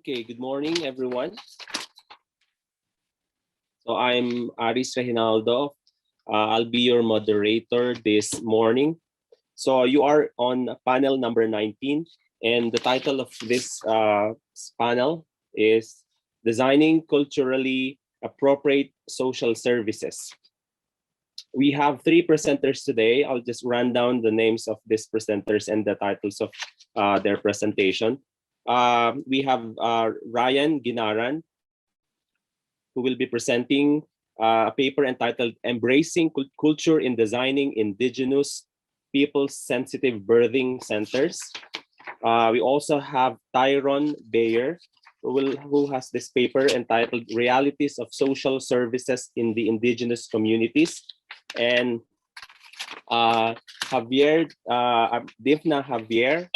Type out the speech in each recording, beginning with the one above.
Okay, good morning, everyone. So I'm Aris Reginaldo. I'll be your moderator this morning. So you are on panel number 19, and the title of this panel is Designing Culturally Appropriate Social Services. We have three presenters today. I'll just run down the names of these presenters and the titles of their presentation. We have Ryan Ginaran, who will be presenting a paper entitled Embracing Culture in Designing Indigenous People-Sensitive Birthing Centers. We also have Tyron Bayer, who has this paper entitled Realities of Social Services in the Indigenous Communities. And Divna Javier,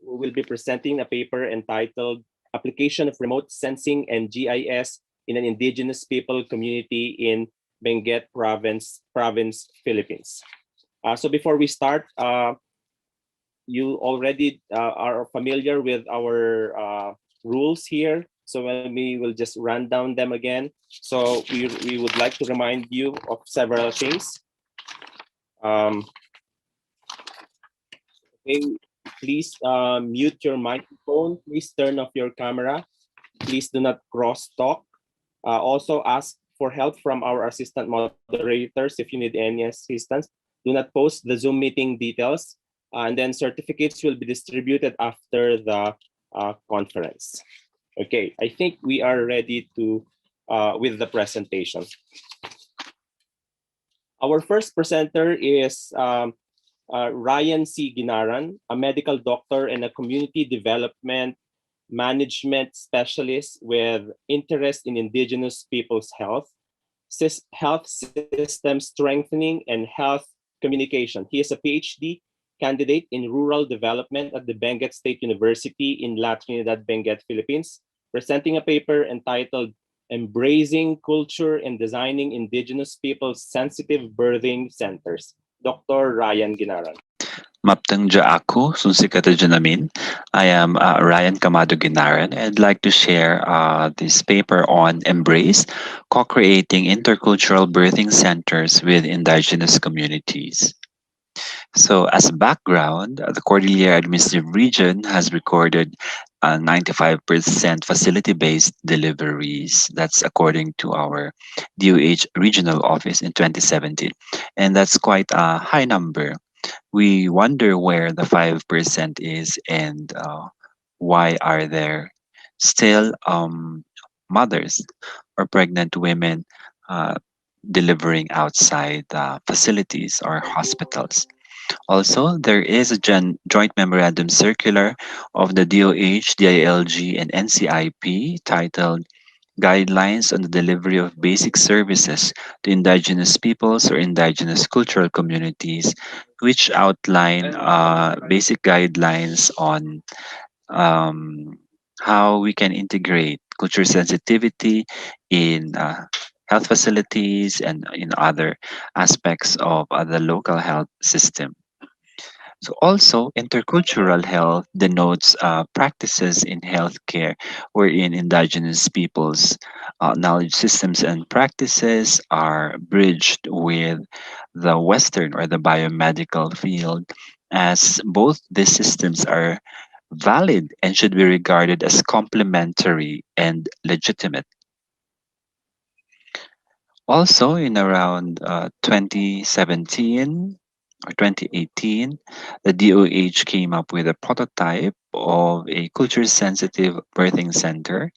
who will be presenting a paper entitled Application of Remote Sensing and GIS in an Indigenous People Community in Benguet Province, Philippines. So before we start, you already are familiar with our rules here. So we will just run down them again. So we would like to remind you of several things. Okay, please mute your microphone. Please turn off your camera. Please do not cross talk. Also ask for help from our assistant moderators if you need any assistance. Do not post the Zoom meeting details. And then certificates will be distributed after the conference. Okay, I think we are ready to with the presentation. Our first presenter is Ryan C. Ginaran, a medical doctor and a community development management specialist with interest in Indigenous people's health system strengthening, and health communication. He is a PhD candidate in rural development at the Benguet State University in La Trinidad, Benguet, Philippines, presenting a paper entitled Embracing Culture and Designing Indigenous People's Sensitive Birthing Centers. Dr. Ryan Ginaran. Maptangja ako, sunsikata namin. I am Ryan Camado Ginaran. I'd like to share this paper on Embrace, co-creating intercultural birthing centers with indigenous communities. So as background, the Cordillera Administrative Region has recorded 95% facility-based deliveries. That's according to our DOH regional office in 2017. And that's quite a high number. We wonder where the 5% is and why are there still mothers or pregnant women delivering outside facilities or hospitals. Also, there is a joint memorandum circular of the DOH, DILG, and NCIP titled Guidelines on the Delivery of Basic Services to Indigenous Peoples or Indigenous Cultural Communities, which outline basic guidelines on how we can integrate culture sensitivity in health facilities and in other aspects of the local health system. So also, intercultural health denotes practices in healthcare wherein indigenous peoples' knowledge systems and practices are bridged with the Western or the biomedical field, as both these systems are valid and should be regarded as complementary and legitimate. Also, in around 2017 or 2018, the DOH came up with a prototype of a culture-sensitive birthing center,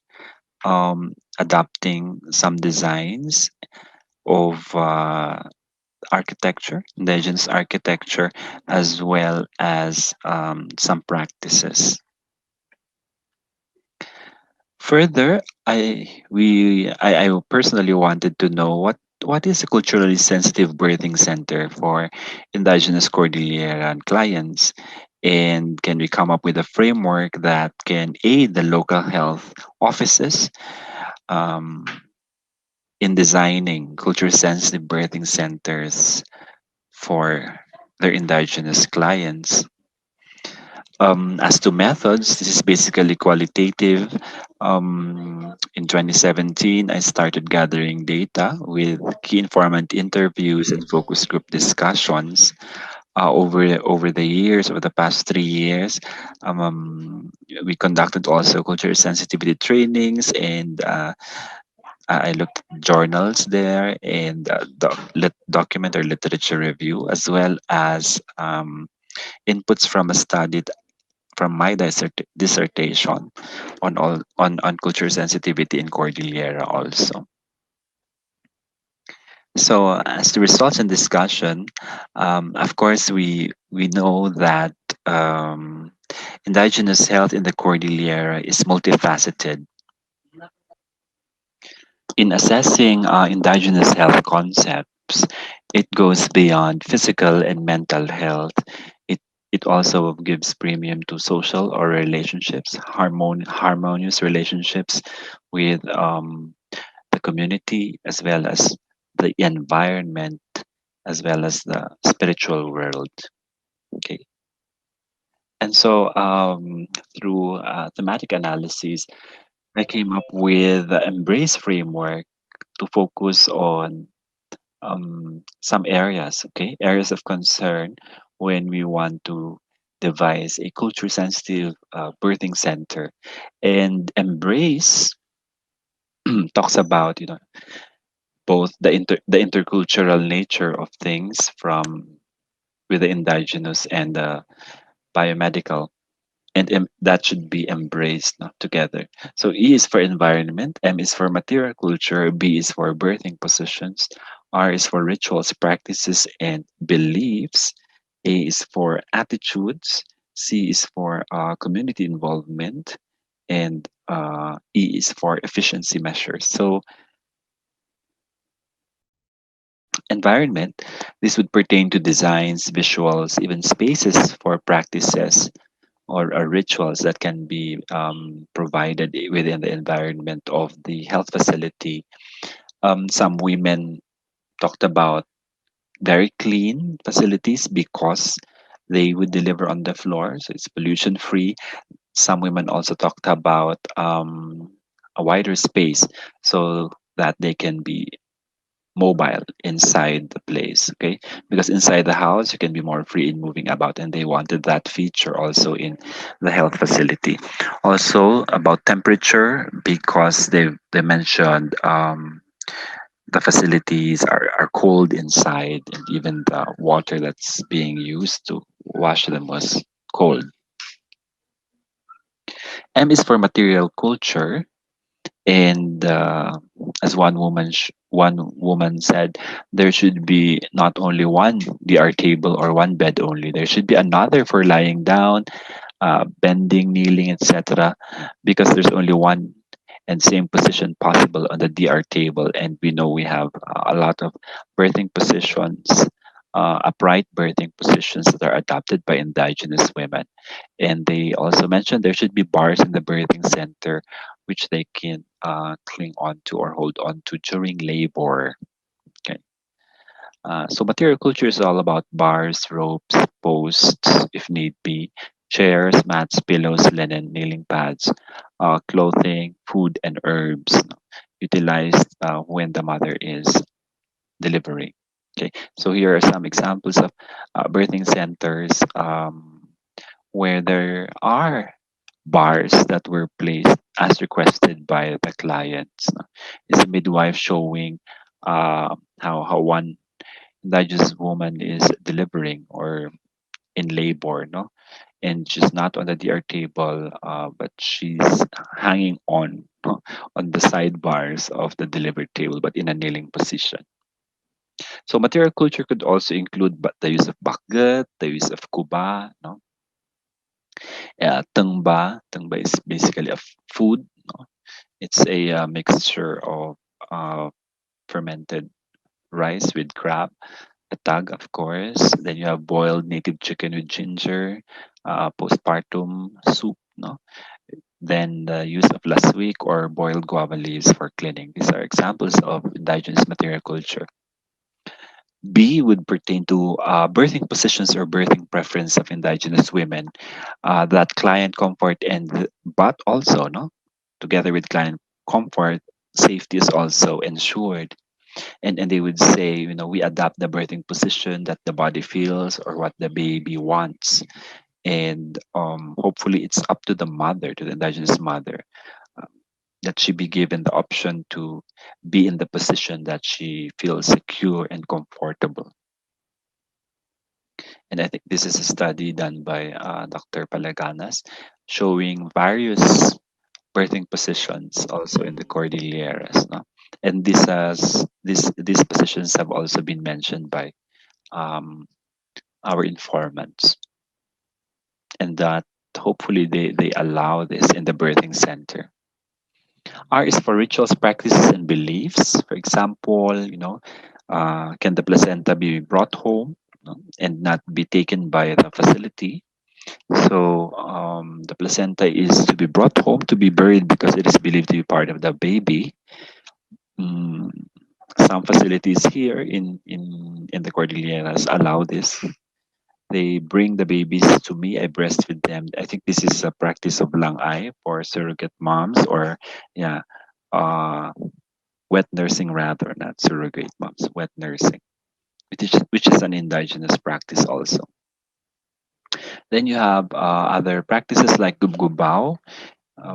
adopting some designs of architecture, indigenous architecture, as well as some practices. Further, I personally wanted to know what is a culturally sensitive birthing center for indigenous Cordilleran clients, and can we come up with a framework that can aid the local health offices um, in designing culture sensitive birthing centers for their indigenous clients? As to methods, this is basically qualitative. In 2017, I started gathering data with key informant interviews and focus group discussions. Over the years, over the past 3 years, we conducted also culture sensitivity trainings, and I looked at journals there, and document or literature review, as well as inputs from a study from my dissertation on culture sensitivity in Cordillera also. So as the results and discussion, of course, we know that um, indigenous health in the Cordillera is multifaceted. In assessing indigenous health concepts, it goes beyond physical and mental health. It it also gives premium to social or relationships, harmonious relationships with the community, as well as the environment, as well as the spiritual world. Okay, and so through thematic analysis, I came up with the Embrace framework to focus on some areas, okay, areas of concern when we want to devise a culture sensitive birthing center. And Embrace talks about, both the intercultural nature of things from with the indigenous and the biomedical, and that should be embraced, no, together. So E is for environment, M is for material culture, B is for birthing positions, R is for rituals, practices, and beliefs, A is for attitudes, C is for community involvement, and E is for efficiency measures. So environment, this would pertain to designs, visuals, even spaces for practices or rituals that can be provided within the environment of the health facility. Some women talked about very clean facilities because they would deliver on the floor, so it's pollution free. Some women also talked about a wider space so that they can be mobile inside the place, okay, because inside the house you can be more free in moving about, and they wanted that feature also in the health facility. Also about temperature, because they mentioned the facilities are cold inside, and even the water that's being used to wash them was cold. M is for material culture, and as one woman said, there should be not only one DR table or one bed only. There should be another for lying down, bending, kneeling, etc. Because there's only one and same position possible on the DR table, and we know we have a lot of birthing positions. Upright birthing positions that are adopted by indigenous women. And they also mentioned there should be bars in the birthing center which they can cling on to or hold on to during labor. Okay. So material culture is all about bars, ropes, posts, if need be, chairs, mats, pillows, linen, kneeling pads, clothing, food, and herbs, no, utilized when the mother is delivering. Okay. So here are some examples of birthing centers where there are bars that were placed as requested by the clients. No? Is a midwife showing how one indigenous woman is delivering or in labor, no? And she's not on the DR table, but she's hanging on, no, on the sidebars of the delivery table, but in a kneeling position. So material culture could also include the use of bakgat, the use of kuba, no? Tengba is basically a food. No? It's a mixture of uh, fermented rice with crab, a tag, of course. Then you have boiled native chicken with ginger, postpartum soup, no? Then the use of laswik or boiled guava leaves for cleaning. These are examples of indigenous material culture. B would pertain to birthing positions or birthing preference of indigenous women, that client comfort but also, no, together with client comfort, safety is also ensured. And they would say, we adapt the birthing position that the body feels or what the baby wants. And hopefully it's up to the mother, to the indigenous mother, um, that she be given the option to be in the position that she feels secure and comfortable. And I think this is a study done by Dr. Palaganas, showing various birthing positions also in the Cordilleras. No? And these positions have also been mentioned by um, our informants, and that hopefully they allow this in the birthing center. R is for rituals, practices, and beliefs. For example, can the placenta be brought home, and not be taken by the facility? So the placenta is to be brought home to be buried because it is believed to be part of the baby. Mm, some facilities here in the Cordilleras allow this. They bring the babies to me. I breastfeed them. I think this is a practice of Langay for surrogate moms, or yeah, uh, wet nursing rather, not surrogate moms, wet nursing, which is an indigenous practice also. Then you have other practices like gubgubao,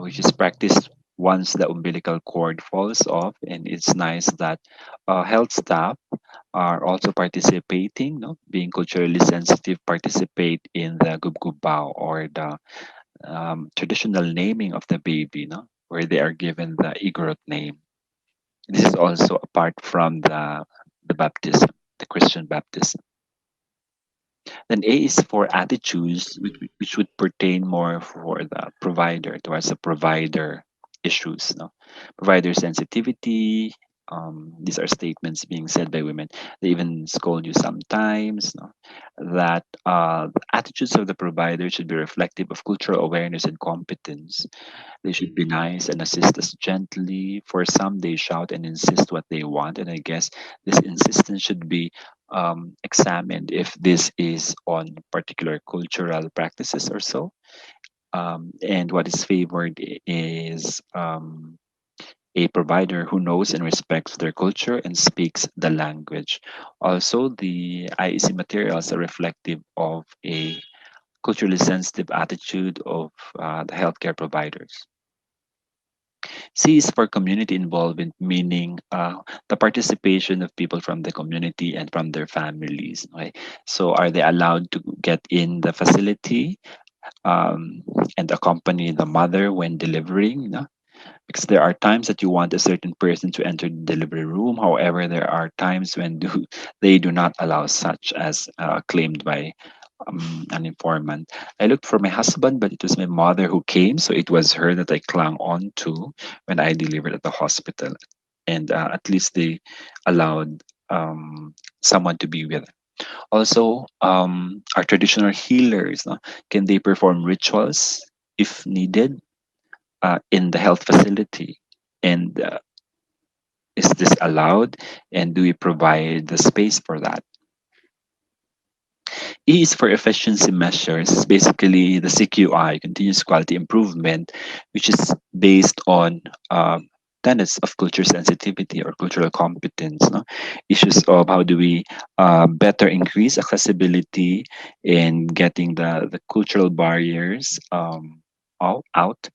which is practiced once the umbilical cord falls off. And it's nice that health staff are also participating, no? Being culturally sensitive, participate in the gubgubao, or the traditional naming of the baby, no? Where they are given the Igorot name. This is also apart from the baptism, the Christian baptism. Then A is for attitudes, which would pertain more for the provider, towards the provider issues. No? Provider sensitivity. These are statements being said by women. They even scold you sometimes. No? That the attitudes of the provider should be reflective of cultural awareness and competence. They should be nice and assist us gently. For some, they shout and insist what they want. And I guess this insistence should be examined if this is on particular cultural practices or so. And what is favored is a provider who knows and respects their culture and speaks the language. Also, the IEC materials are reflective of a culturally sensitive attitude of the healthcare providers. C is for community involvement, meaning the participation of people from the community and from their families. Right? So, are they allowed to get in the facility um, and accompany the mother when delivering? Because there are times that you want a certain person to enter the delivery room. However, there are times when they do not allow such, as claimed by an informant. I looked for my husband, but it was my mother who came, so it was her that I clung on to when I delivered at the hospital. And at least they allowed someone to be with. Also, our traditional healers, no? Can they perform rituals if needed in the health facility? And is this allowed? And do we provide the space for that? E is for efficiency measures, basically the CQI, continuous quality improvement, which is based on tenets of culture sensitivity or cultural competence. No? Issues of how do we better increase accessibility in getting the cultural barriers out.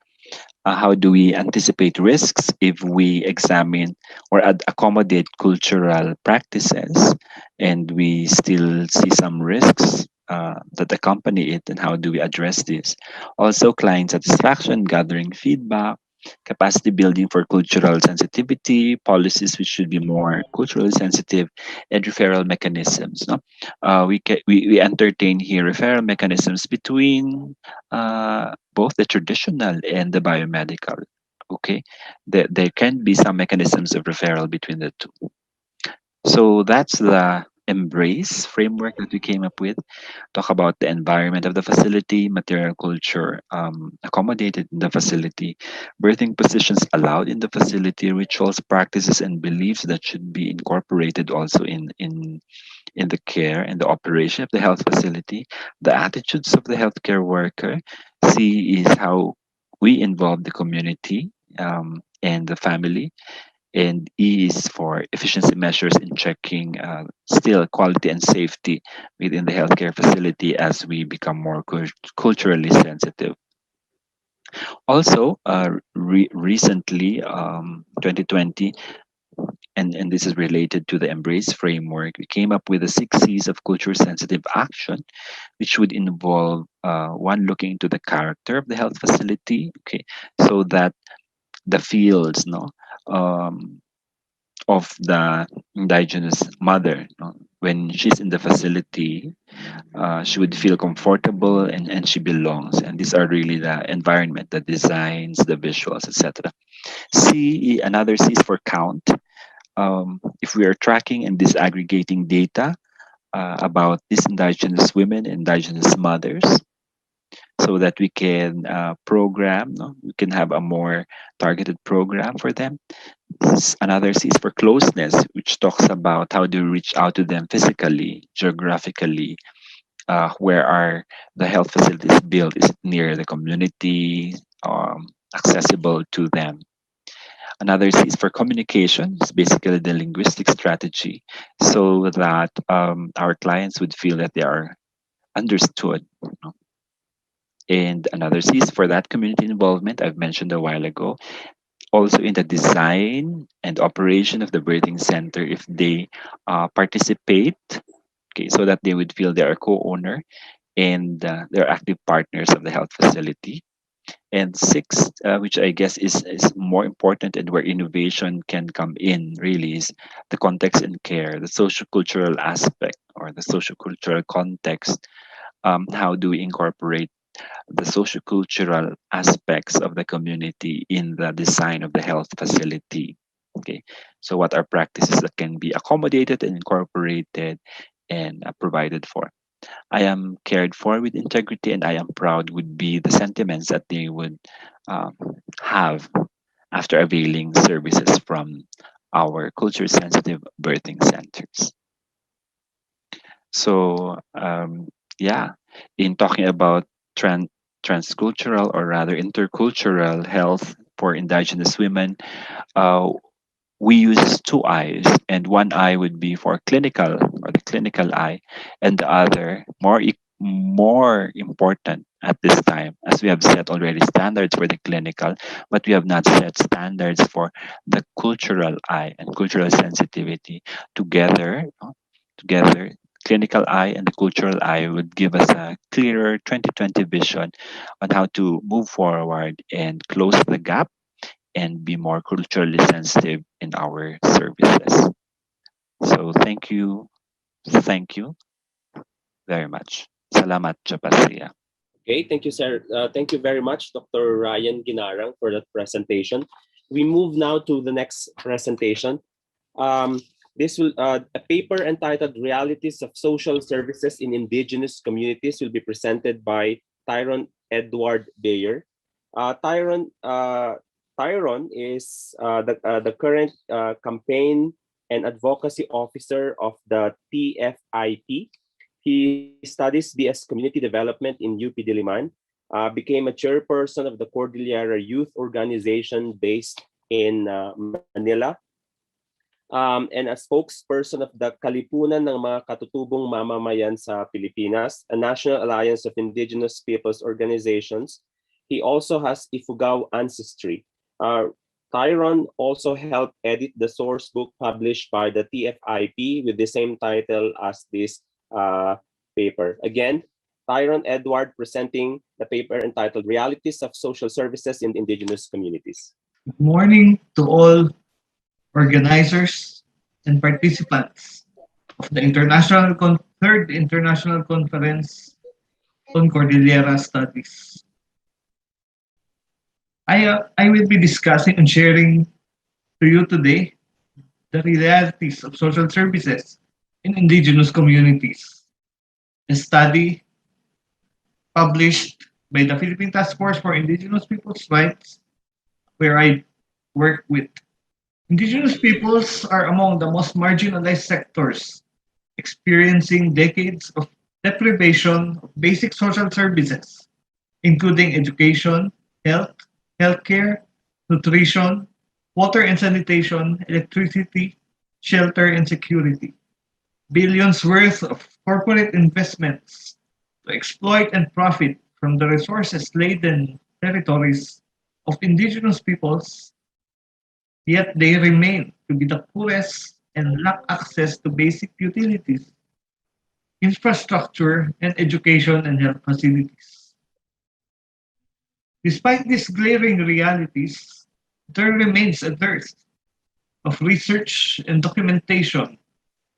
How do we anticipate risks if we examine or accommodate cultural practices and we still see some risks that accompany it, and how do we address this? Also, client satisfaction, gathering feedback, capacity building for cultural sensitivity, policies which should be more culturally sensitive, and referral mechanisms. No? We entertain here referral mechanisms between both the traditional and the biomedical. Okay, there can be some mechanisms of referral between the two. So that's the embrace framework that we came up with. Talk about the environment of the facility, material culture accommodated in the facility, birthing positions allowed in the facility, rituals, practices, and beliefs that should be incorporated also in the care and the operation of the health facility, the attitudes of the healthcare worker. C is how we involve the community and the family, and E is for efficiency measures in checking still quality and safety within the healthcare facility as we become more culturally sensitive. Also, recently, 2020, and this is related to the Embrace framework, we came up with the 6 C's of culture sensitive action, which would involve one, looking into the character of the health facility, okay, so that the fields, no, um, of the indigenous mother, no, when she's in the facility, she would feel comfortable and she belongs. And these are really the environment, the designs, the visuals, etc. C, another C is for count. If we are tracking and disaggregating data about these indigenous women, indigenous mothers, so that we can program, no? We can have a more targeted program for them. Another C is for closeness, which talks about how do we reach out to them physically, geographically, where are the health facilities built? Is it near the community, accessible to them? Another C is for communication. It's basically the linguistic strategy so that our clients would feel that they are understood. You know. And another C is for that community involvement I've mentioned a while ago. Also in the design and operation of the birthing center, if they participate, okay, so that they would feel they are co-owner and they're active partners of the health facility. And sixth, which I guess is more important and where innovation can come in really, is the context and care, the social cultural aspect or the social cultural context. How do we incorporate the social cultural aspects of the community in the design of the health facility? Okay, so what are practices that can be accommodated and incorporated and provided for? I am cared for with integrity, and I am proud would be the sentiments that they would um, have after availing services from our culture sensitive birthing centers. So, yeah, in talking about transcultural or rather intercultural health for indigenous women, uh, we use two eyes, and one eye would be for clinical or the clinical eye, and the other more important at this time, as we have set already standards for the clinical, but we have not set standards for the cultural eye and cultural sensitivity together. Together, clinical eye and the cultural eye would give us a clearer 2020 vision on how to move forward and close the gap and be more culturally sensitive in our services. So thank you very much. Salamat Japasia. Okay, thank you, sir. Thank you very much, Dr. Ryan Ginarang, for that presentation. We move now to the next presentation. Um, this will a paper entitled "Realities of Social Services in Indigenous Communities" will be presented by Tyrone Edward Bayer. Tyrone is the current campaign and advocacy officer of the TFIP. He studies BS Community Development in UP Diliman, became a chairperson of the Cordillera Youth Organization based in Manila, and a spokesperson of the Kalipunan ng mga Katutubong Mamamayan sa Pilipinas, a National Alliance of Indigenous Peoples Organizations. He also has Ifugao ancestry. Tyrone also helped edit the source book published by the TFIP with the same title as this paper. Again, Tyrone Edward presenting the paper entitled Realities of Social Services in Indigenous Communities. Good morning to all organizers and participants of the Third International Conference on Cordillera Studies. I will be discussing and sharing to you today the realities of social services in indigenous communities. A study published by the Philippine Task Force for Indigenous Peoples' Rights, where I work with. Indigenous peoples are among the most marginalized sectors, experiencing decades of deprivation of basic social services, including education, health, healthcare, nutrition, water and sanitation, electricity, shelter, and security. Billions worth of corporate investments to exploit and profit from the resources laden territories of indigenous peoples, yet they remain to be the poorest and lack access to basic utilities, infrastructure, and education and health facilities. Despite these glaring realities, there remains a dearth of research and documentation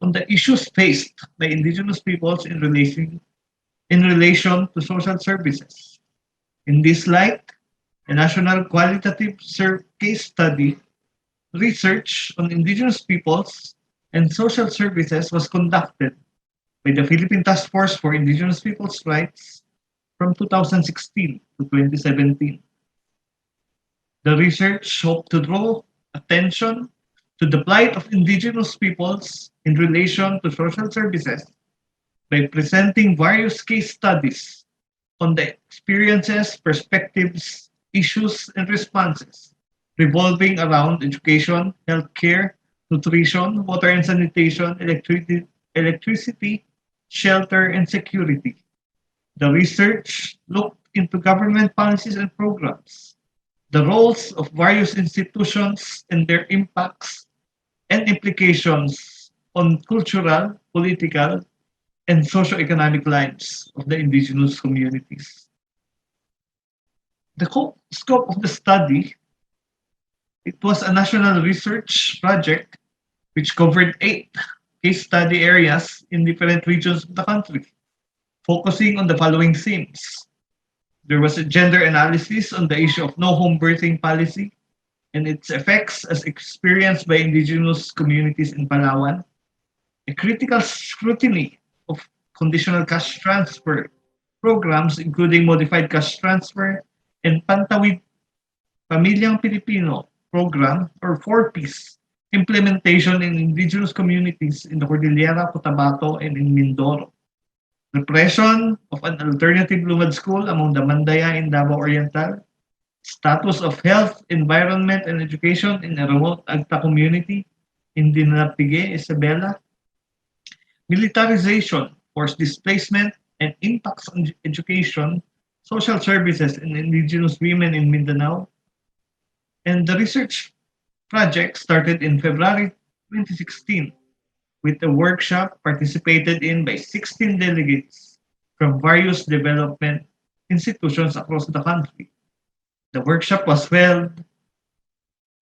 on the issues faced by indigenous peoples in relation to social services. In this light, a national qualitative case study research on indigenous peoples and social services was conducted by the Philippine Task Force for Indigenous Peoples' Rights from 2016 to 2017. The research hoped to draw attention to the plight of indigenous peoples in relation to social services by presenting various case studies on the experiences, perspectives, issues, and responses revolving around education, healthcare, nutrition, water and sanitation, electricity, shelter, and security. The research looked into government policies and programs, the roles of various institutions and their impacts and implications on cultural, political, and socio-economic lives of the indigenous communities. The scope of the study, it was a national research project which covered 8 case study areas in different regions of the country, focusing on the following themes. There was a gender analysis on the issue of no home birthing policy and its effects as experienced by indigenous communities in Palawan, a critical scrutiny of conditional cash transfer programs, including modified cash transfer and Pantawid Pamilyang Pilipino program or 4-piece implementation in indigenous communities in the Cordillera, Cotabato, and in Mindoro. Repression of an alternative lumad school among the Mandaya in Davao Oriental, status of health, environment, and education in a remote Agta community in Dinapige, Isabela, militarization, forced displacement, and impacts on education, social services, and indigenous women in Mindanao. And the research project started in February 2016 with a workshop participated in by 16 delegates from various development institutions across the country. The workshop was held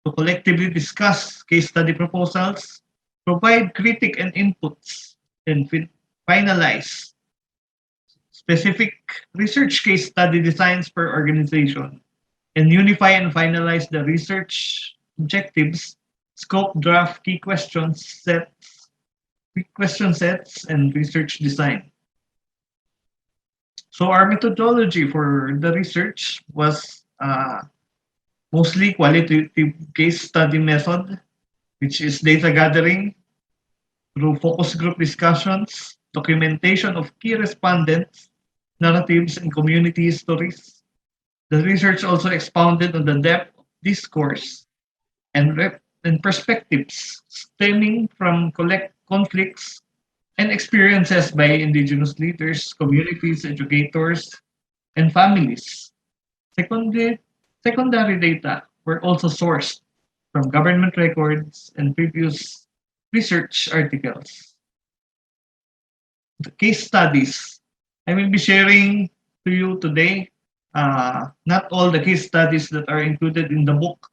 to collectively discuss case study proposals, provide critique and inputs, and finalize specific research case study designs per organization, and unify and finalize the research objectives, scope, draft, key question sets, and research design. So our methodology for the research was mostly qualitative case study method, which is data gathering through focus group discussions, documentation of key respondents, narratives, and community histories. The research also expounded on the depth of discourse and perspectives stemming from conflicts and experiences by indigenous leaders, communities, educators, and families. Secondly, secondary data were also sourced from government records and previous research articles. The case studies I will be sharing to you today, not all the case studies that are included in the book.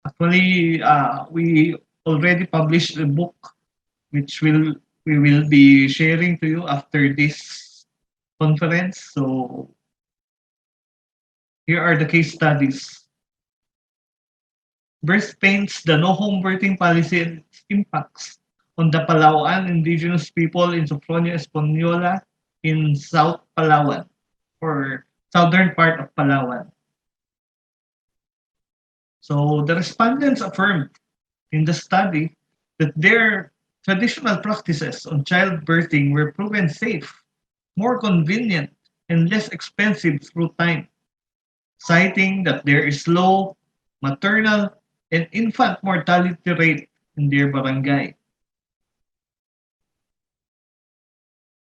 Actually, we already published a book which we will be sharing to you after this conference. So here are the case studies. Birth paints the no home birthing policy and its impacts on the Palawan indigenous people in Sofronia Española in South Palawan or southern part of Palawan. So the respondents affirmed in the study that their traditional practices on childbirthing were proven safe, more convenient, and less expensive through time, citing that there is low maternal and infant mortality rate in their barangay.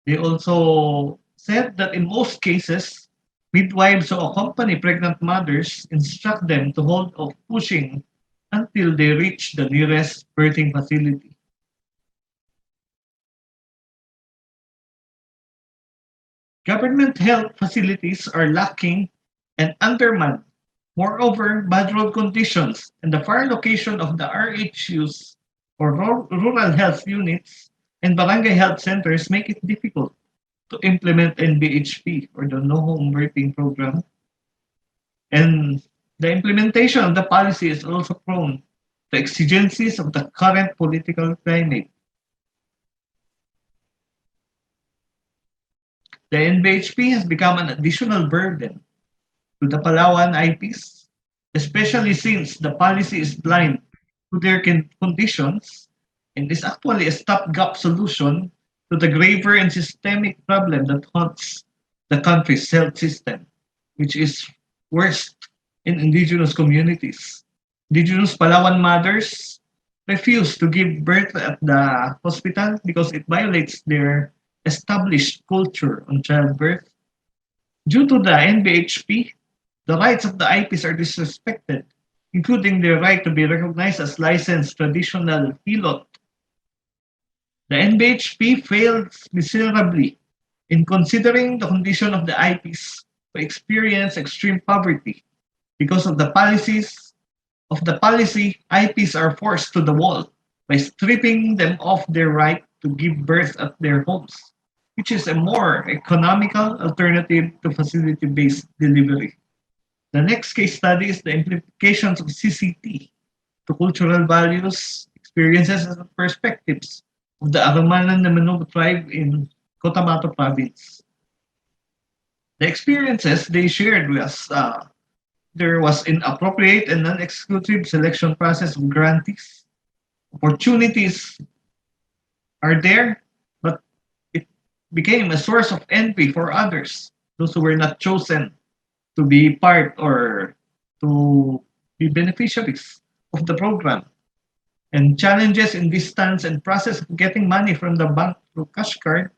They also said that in most cases, midwives who accompany pregnant mothers instruct them to hold off pushing until they reach the nearest birthing facility. Government health facilities are lacking and undermanned. Moreover, bad road conditions and the far location of the RHUs or rural health units and barangay health centers make it difficult to implement NBHP or the No Home Birthing Program. And the implementation of the policy is also prone to exigencies of the current political climate. The NBHP has become an additional burden to the Palawan IPs, especially since the policy is blind to their conditions and is actually a stopgap solution to the graver and systemic problem that haunts the country's health system, which is worst in indigenous communities. Indigenous Palawan mothers refuse to give birth at the hospital because it violates their established culture on childbirth. Due to the NBHP, the rights of the IPs are disrespected, including their right to be recognized as licensed traditional pilot. The NBHP fails miserably in considering the condition of the IPs who experience extreme poverty. Because of the policy, IPs are forced to the wall by stripping them of their right to give birth at their homes, which is a more economical alternative to facility-based delivery. The next case study is the implications of CCT to cultural values, experiences, and perspectives of the Arumanan Namanob tribe in Cotabato province. The experiences they shared was there was inappropriate and non-exclusive selection process of grantees. Opportunities are there, but it became a source of envy for others, those who were not chosen to be part or to be beneficiaries of the program. And challenges in distance and process of getting money from the bank through cash card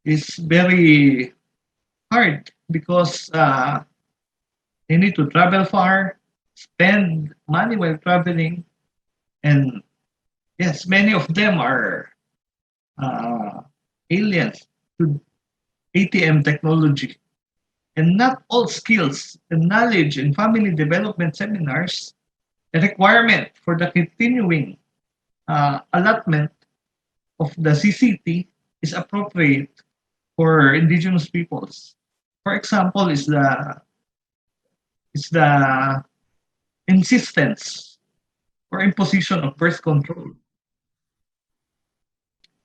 is very hard because they need to travel far, spend money while traveling, and yes, many of them are uh, aliens to ATM technology. And not all skills and knowledge in family development seminars, a requirement for the continuing allotment of the CCT is appropriate for indigenous peoples. For example, is the insistence or imposition of birth control.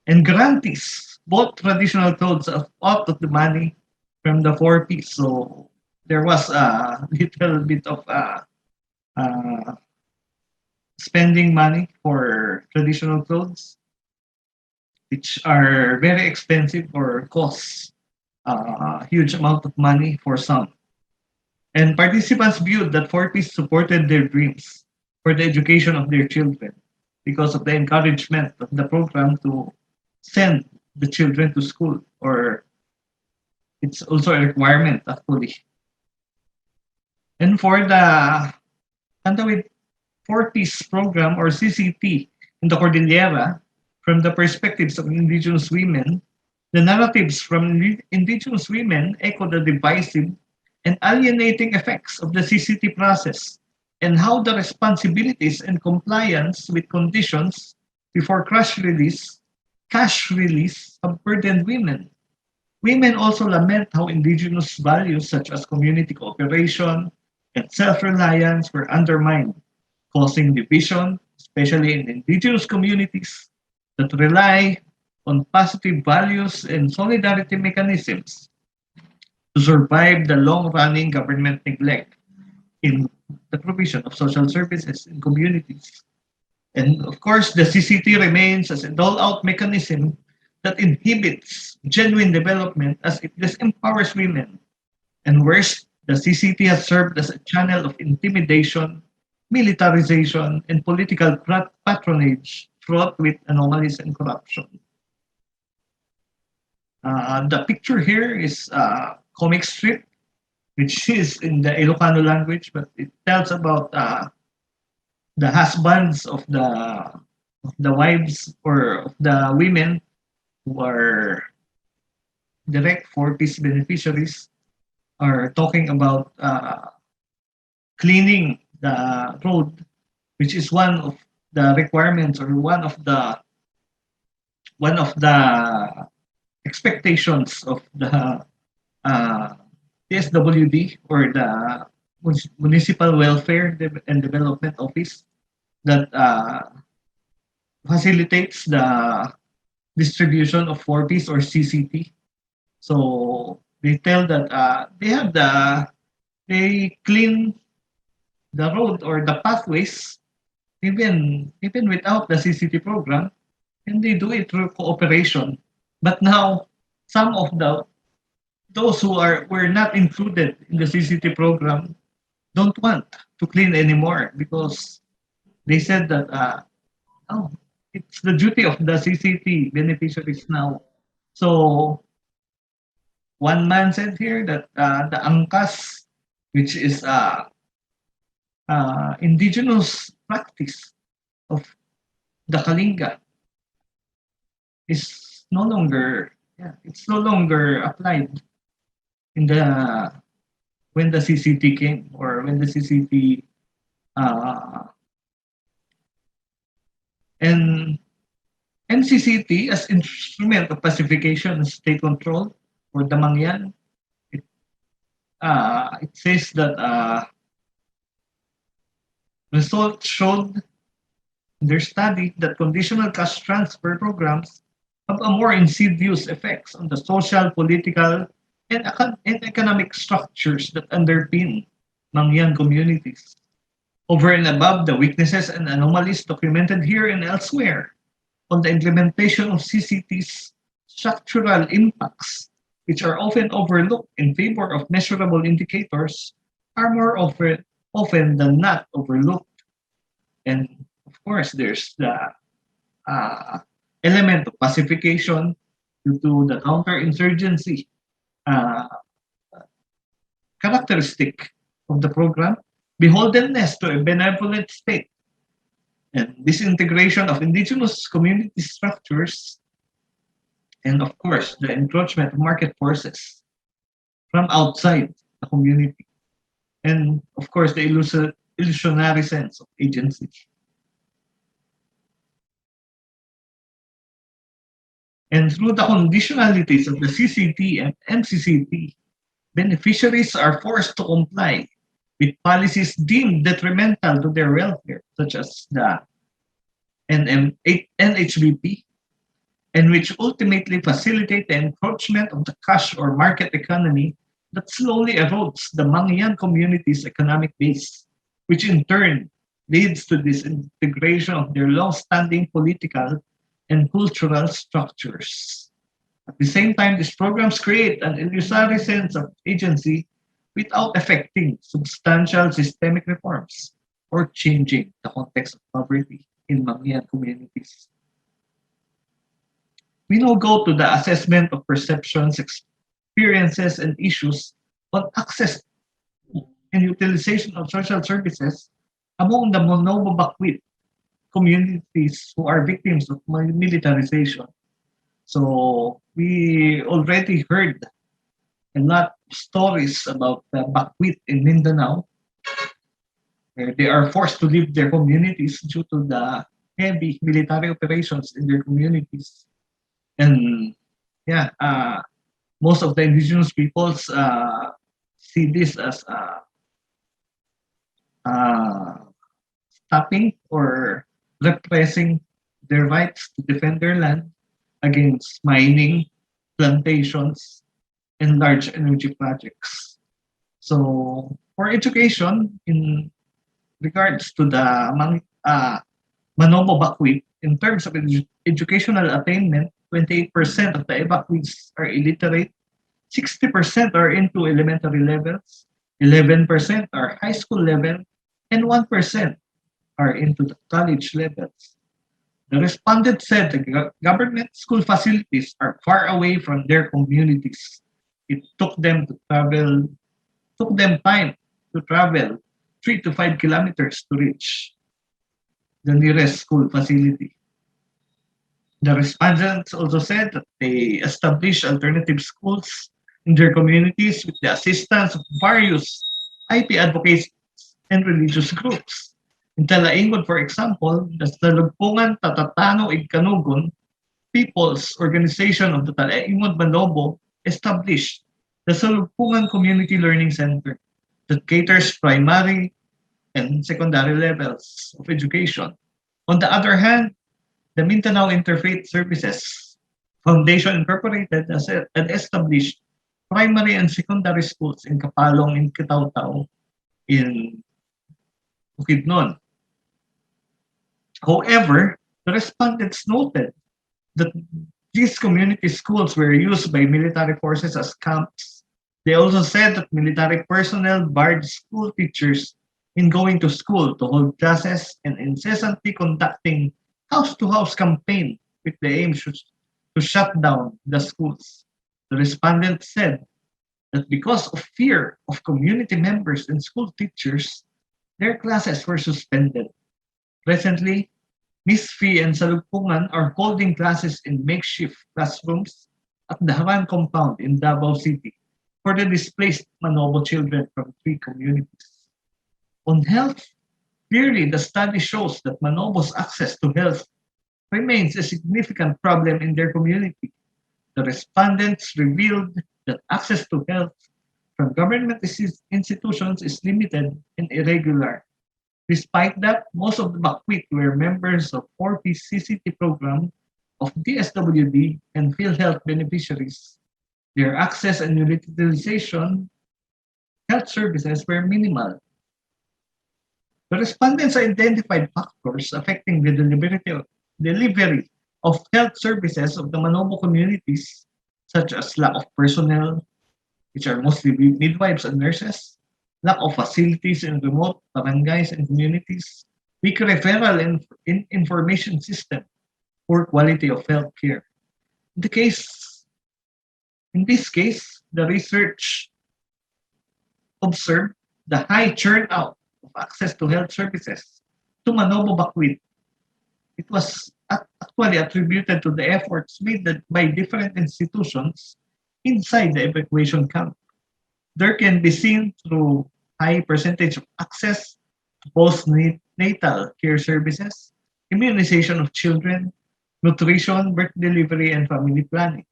And grantees bought traditional clothes out of the money from the 4Ps. So there was a little bit of uh, spending money for traditional clothes, which are very expensive or cost a huge amount of money for some. And participants viewed that 4Ps supported their dreams for the education of their children because of the encouragement of the program to send the children to school, or it's also a requirement actually. And for the Kantawid 4Ps program or CCT in the Cordillera, from the perspectives of indigenous women, the narratives from indigenous women echo the divisive and alienating effects of the CCT process and how the responsibilities and compliance with conditions before cash release have burdened women. Women also lament how indigenous values such as community cooperation and self-reliance were undermined, causing division, especially in indigenous communities, that rely on positive values and solidarity mechanisms to survive the long-running government neglect in the provision of social services in communities. And of course, the CCT remains as a dole-out mechanism that inhibits genuine development as it disempowers women. And worse, the CCT has served as a channel of intimidation, militarization, and political patronage fraught with anomalies and corruption. The picture here is a comic strip, which is in the Ilocano language, but it tells about the husbands of the wives or of the women who are direct for peace beneficiaries are talking about cleaning the road, which is one of the requirements or one of the expectations of the uh, PSWD or the Municipal Welfare and Development Office that facilitates the distribution of 4Ps or CCT. So they tell that they clean the road or the pathways even without the CCT program, and they do it through cooperation. But now some of those who were not included in the CCT program don't want to clean anymore because they said that oh, it's the duty of the CCT beneficiaries now. So one man said here that the angkas, which is indigenous practice of the Kalinga, is no longer it's no longer applied in the when the CCT came or when the CCT uh, and NCCT as instrument of pacification and state control for the Mangyan. It, it says that results showed in their study that conditional cash transfer programs have a more insidious effects on the social, political, and economic structures that underpin Mangyan communities. Over and above the weaknesses and anomalies documented here and elsewhere on the implementation of CCT's structural impacts, which are often overlooked in favor of measurable indicators, are more often than not overlooked. And of course, there's the uh, element of pacification due to the counterinsurgency uh, characteristic of the program, beholdenness to a benevolent state, and disintegration of indigenous community structures, and of course, the encroachment of market forces from outside the community, and of course, the illusionary sense of agency. And through the conditionalities of the CCT and MCCT, beneficiaries are forced to comply with policies deemed detrimental to their welfare, such as the NHBP, and which ultimately facilitate the encroachment of the cash or market economy that slowly erodes the Mangyan community's economic base, which in turn leads to disintegration of their long-standing political and cultural structures. At the same time, these programs create an illusory sense of agency without affecting substantial systemic reforms or changing the context of poverty in Mangyan communities. We now go to the assessment of perceptions, experiences, and issues on access to and utilization of social services among the Monobo Bakwit communities who are victims of militarization. So we already heard a lot of stories about the Bakwit in Mindanao, where they are forced to leave their communities due to the heavy military operations in their communities. And yeah, most of the indigenous peoples see this as uh, stopping or repressing their rights to defend their land against mining, plantations, and large energy projects. So, for education, in regards to the Manobo Bakwit, in terms of educational attainment, 28% of the evacuees are illiterate, 60% are into elementary levels, 11% are high school level, and 1% are into the college levels. The respondent said the government school facilities are far away from their communities. It took them time to travel 3 to 5 kilometers to reach the nearest school facility. The respondents also said that they established alternative schools in their communities with the assistance of various IP advocates and religious groups. In Talaingod, for example, the Salugpungan Tatatano Igkanugon People's Organization of the Talaingod Manobo established the Salugpungan Community Learning Center that caters primary and secondary levels of education. On the other hand, the Mindanao Interfaith Services Foundation Incorporated had established primary and secondary schools in Kapalong, in Kitaw-Taw, in Bukidnon. However, the respondents noted that these community schools were used by military forces as camps. They also said that military personnel barred school teachers in going to school to hold classes and incessantly conducting house-to-house campaign with the aim to shut down the schools. The respondent said that because of fear of community members and school teachers, their classes were suspended. Presently, Miss Fee and Salugpungan are holding classes in makeshift classrooms at the Haran compound in Davao City for the displaced Manobo children from 3 communities. On health, clearly the study shows that Manobo's access to health remains a significant problem in their community. The respondents revealed that access to health from government institutions is limited and irregular. Despite that, most of the Bakwit were members of 4P CCT program of DSWD and PhilHealth beneficiaries. Their access and utilization health services were minimal. The respondents identified factors affecting the delivery of health services of the Manobo communities, such as lack of personnel, which are mostly midwives and nurses, lack of facilities in remote barangays and communities, weak referral and information system, poor quality of health care. In the case, in this case, the research observed the high churn-out of access to health services to Manobo Bakwit. It was actually attributed to the efforts made by different institutions inside the evacuation camp. There can be seen through high percentage of access to postnatal care services, immunization of children, nutrition, birth delivery, and family planning.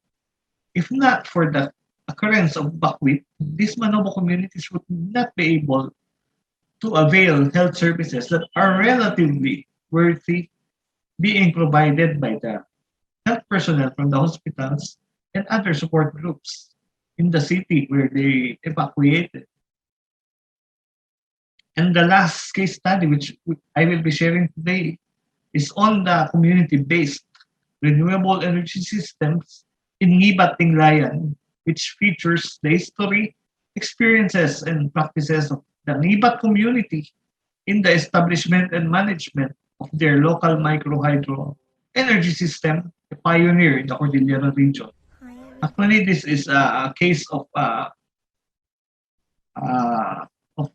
If not for the occurrence of buckwheat, these Manobo communities would not be able to avail health services that are relatively worthy being provided by the health personnel from the hospitals and other support groups in the city where they evacuated. And the last case study, which I will be sharing today, is on the community-based renewable energy systems in Ngibat Tinglayan, which features the history, experiences, and practices of the Ngibat community in the establishment and management of their local microhydro energy system, a pioneer in the Cordillera region. Actually, this is a case uh, of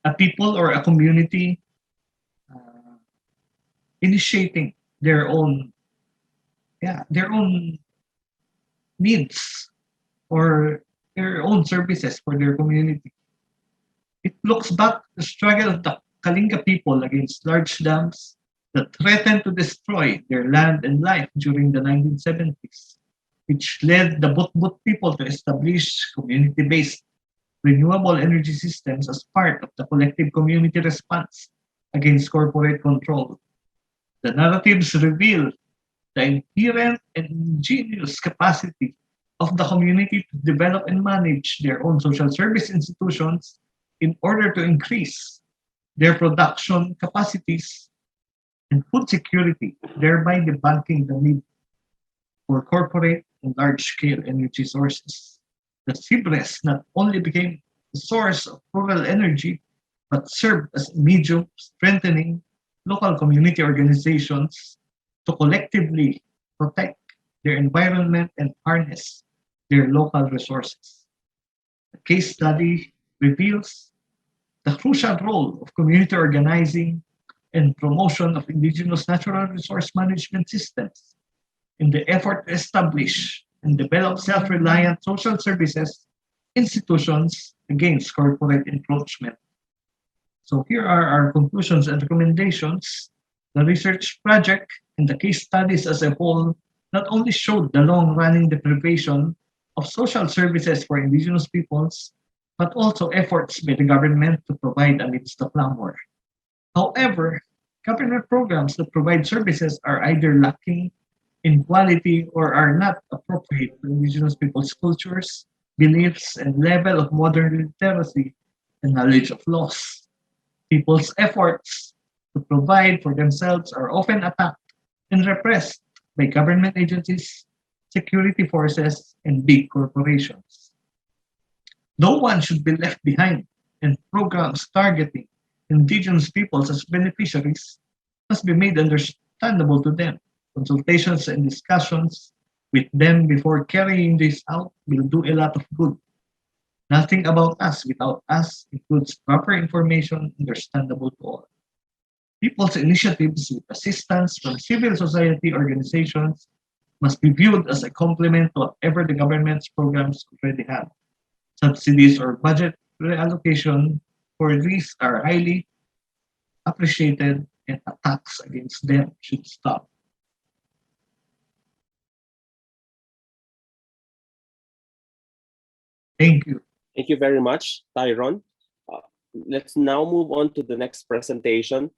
a people or a community uh, initiating their own, their own needs or their own services for their community. It looks back the struggle of the Kalinga people against large dams that threatened to destroy their land and life during the 1970s, which led the Butbut people to establish community-based renewable energy systems as part of the collective community response against corporate control. The narratives reveal the inherent and ingenious capacity of the community to develop and manage their own social service institutions in order to increase their production capacities and food security, thereby debunking the need for corporate and large-scale energy sources. The Sibres not only became the source of rural energy, but served as a medium strengthening local community organizations to collectively protect their environment and harness their local resources. The case study reveals the crucial role of community organizing and promotion of indigenous natural resource management systems in the effort to establish and develop self-reliant social services institutions against corporate encroachment. So here are our conclusions and recommendations. The research project and the case studies as a whole not only showed the long-running deprivation of social services for indigenous peoples, but also efforts by the government to provide amidst the clamor. However, government programs that provide services are either lacking in quality or are not appropriate to indigenous people's cultures, beliefs, and level of modern literacy and knowledge of laws. People's efforts to provide for themselves are often attacked and repressed by government agencies, security forces, and big corporations. No one should be left behind, and programs targeting indigenous peoples as beneficiaries must be made understandable to them. Consultations and discussions with them before carrying this out will do a lot of good. Nothing about us without us includes proper information understandable to all. People's initiatives with assistance from civil society organizations must be viewed as a complement to whatever the government's programs already have. Subsidies or budget reallocation for these are highly appreciated and attacks against them should stop. Thank you. Thank you very much, Tyron. Uh, let's now move on to the next presentation.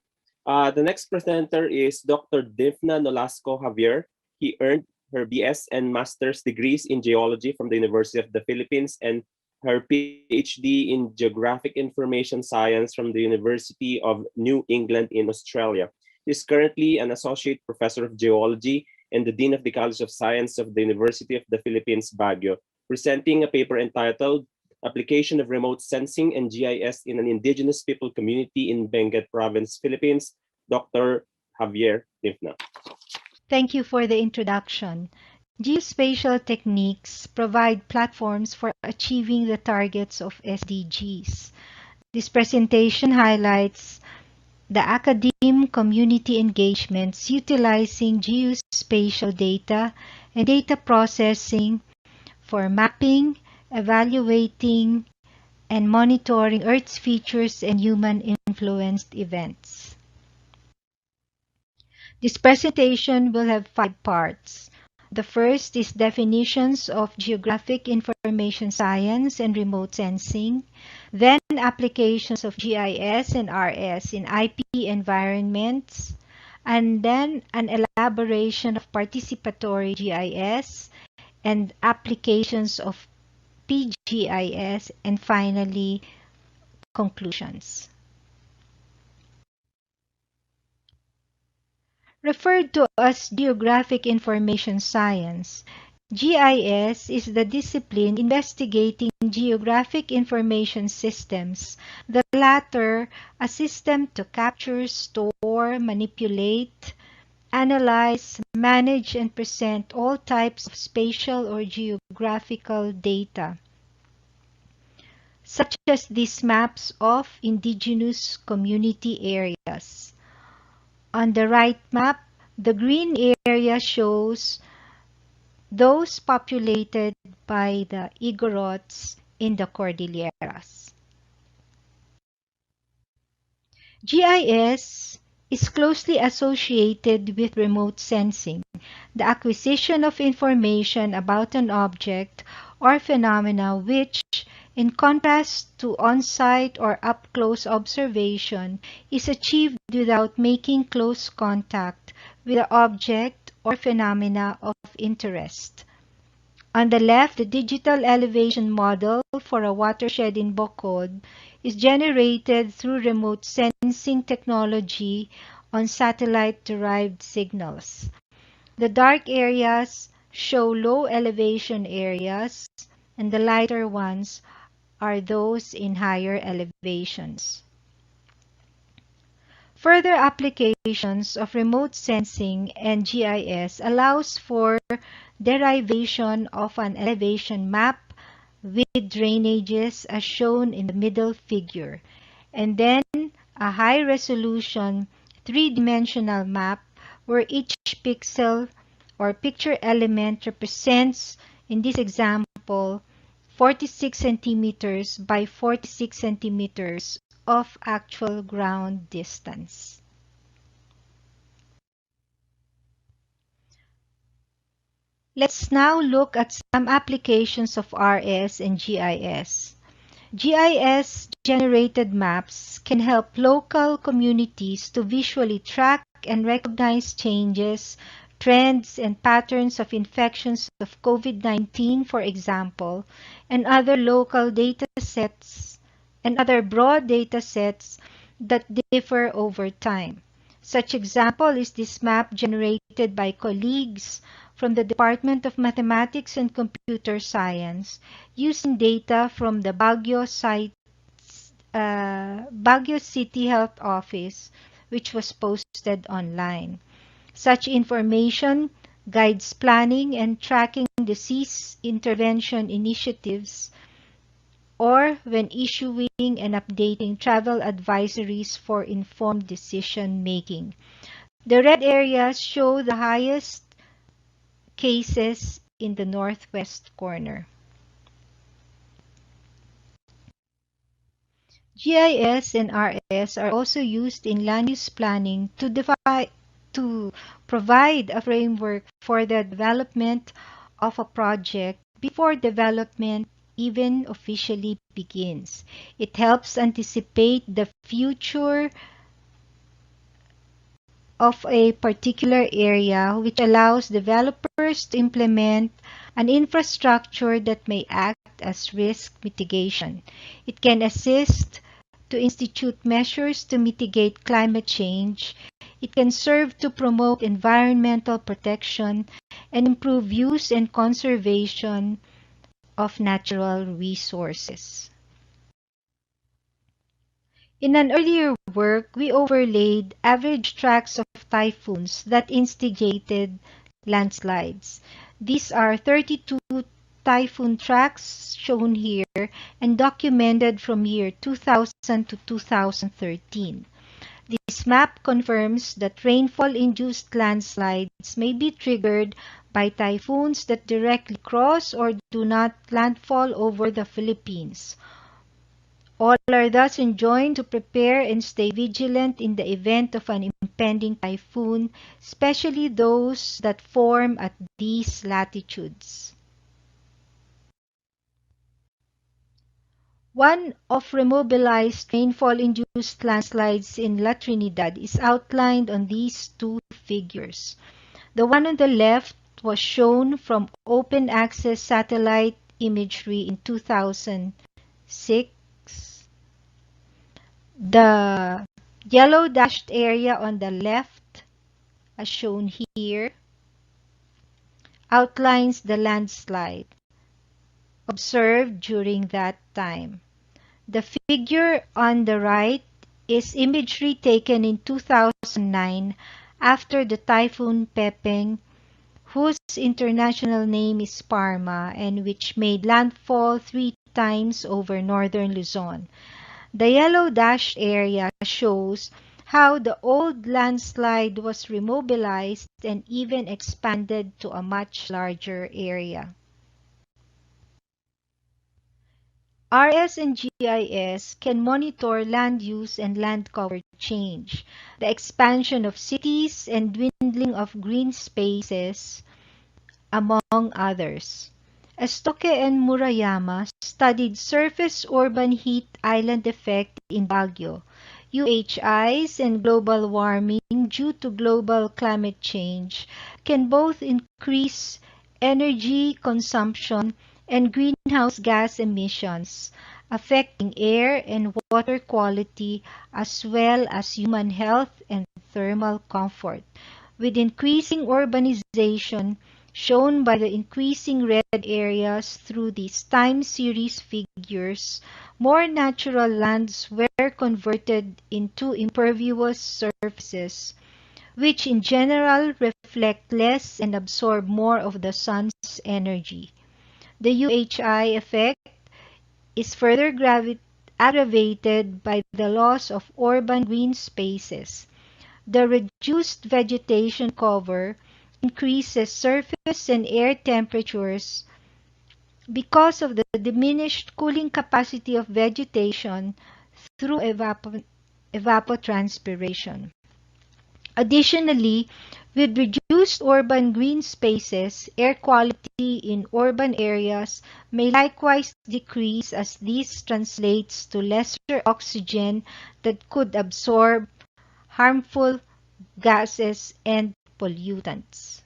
The next presenter is Dr. Difna Nolasco Javier. He earned her BS and Master's degrees in Geology from the University of the Philippines and her PhD in Geographic Information Science from the University of New England in Australia. She is currently an Associate Professor of Geology and the Dean of the College of Science of the University of the Philippines, Baguio, presenting a paper entitled Application of Remote Sensing and GIS in an Indigenous People Community in Benguet Province, Philippines, Dr. Javier Difna. Thank you for the introduction. Geospatial techniques provide platforms for achieving the targets of SDGs. This presentation highlights the academe community engagements utilizing geospatial data and data processing for mapping, evaluating, and monitoring Earth's features and human-influenced events. This presentation will have 5 parts. The first is definitions of geographic information science and remote sensing, then applications of GIS and RS in IP environments, and then an elaboration of participatory GIS and applications of PGIS, and finally, conclusions. Referred to as Geographic Information Science, GIS is the discipline investigating geographic information systems, the latter a system to capture, store, manipulate, analyze, manage, and present all types of spatial or geographical data, such as these maps of indigenous community areas. On the right map, the green area shows those populated by the Igorots in the Cordilleras. GIS is closely associated with remote sensing, the acquisition of information about an object or phenomena which, in contrast to on-site or up-close observation, is achieved without making close contact with the object or phenomena of interest. On the left, the digital elevation model for a watershed in Bocod is generated through remote sensing technology on satellite-derived signals. The dark areas show low elevation areas, and the lighter ones are those in higher elevations. Further applications of remote sensing and GIS allows for derivation of an elevation map with drainages as shown in the middle figure, and then a high-resolution three-dimensional map where each pixel or picture element represents, in this example, 46 centimeters by 46 centimeters of actual ground distance. Let's now look at some applications of RS and GIS. GIS-generated maps can help local communities to visually track and recognize changes, trends, and patterns of infections of COVID-19, for example, and other local data sets and other broad data sets that differ over time. Such example is this map generated by colleagues from the Department of Mathematics and Computer Science using data from the Baguio City Health Office, which was posted online. Such information guides planning and tracking disease intervention initiatives, or when issuing and updating travel advisories for informed decision making. The red areas show the highest cases in the northwest corner. GIS and RS are also used in land use planning to provide a framework for the development of a project before development even officially begins. It helps anticipate the future of a particular area, which allows developers to implement an infrastructure that may act as risk mitigation. It can assist to institute measures to mitigate climate change. It can serve to promote environmental protection and improve use and conservation of natural resources. In an earlier work, we overlaid average tracks of typhoons that instigated landslides. These are 32 typhoon tracks shown here and documented from year 2000 to 2013. This map confirms that rainfall-induced landslides may be triggered by typhoons that directly cross or do not landfall over the Philippines. All are thus enjoined to prepare and stay vigilant in the event of an impending typhoon, especially those that form at these latitudes. One of remobilized rainfall-induced landslides in La Trinidad is outlined on these two figures. The one on the left was shown from open access satellite imagery in 2006. The yellow dashed area on the left, as shown here, outlines the landslide observed during that time. The figure on the right is imagery taken in 2009 after the Typhoon Pepeng, whose international name is Parma and which made landfall 3 times over northern Luzon. The yellow dashed area shows how the old landslide was remobilized and even expanded to a much larger area. RS and GIS can monitor land use and land cover change, the expansion of cities and dwindling of green spaces, among others. Estoque and Murayama studied surface urban heat island effect in Baguio UHIs and global warming due to global climate change can both increase energy consumption and greenhouse gas emissions, affecting air and water quality as well as human health and thermal comfort. With increasing urbanization, shown by the increasing red areas through these time series figures, more natural lands were converted into impervious surfaces, which in general reflect less and absorb more of the sun's energy. The UHI effect is further aggravated by the loss of urban green spaces. The reduced vegetation cover increases surface and air temperatures because of the diminished cooling capacity of vegetation through evapotranspiration. Additionally, with reduced urban green spaces, air quality in urban areas may likewise decrease as this translates to lesser oxygen that could absorb harmful gases and pollutants.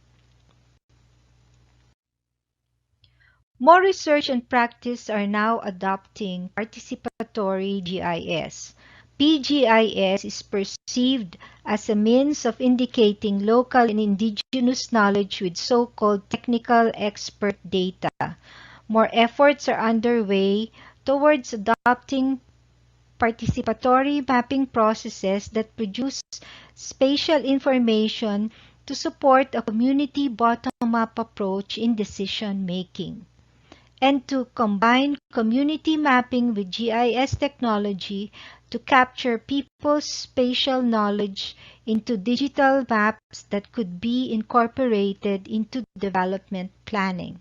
More research and practice are now adopting participatory GIS. PGIS is perceived as a means of indicating local and indigenous knowledge with so-called technical expert data. More efforts are underway towards adopting participatory mapping processes that produce spatial information to support a community bottom-up approach in decision making, and to combine community mapping with GIS technology to capture people's spatial knowledge into digital maps that could be incorporated into development planning.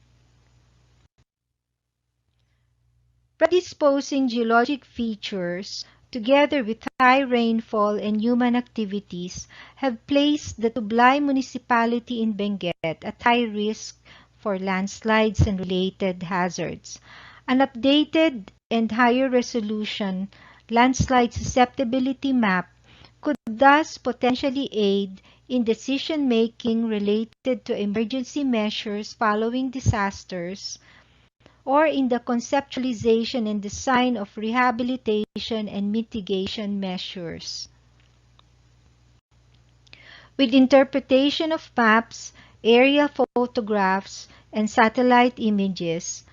Predisposing geologic features, together with high rainfall and human activities, have placed the Tublay municipality in Benguet at high risk for landslides and related hazards. An updated and higher resolution landslide susceptibility map could thus potentially aid in decision-making related to emergency measures following disasters, or in the conceptualization and design of rehabilitation and mitigation measures. With interpretation of maps, aerial photographs, and satellite images,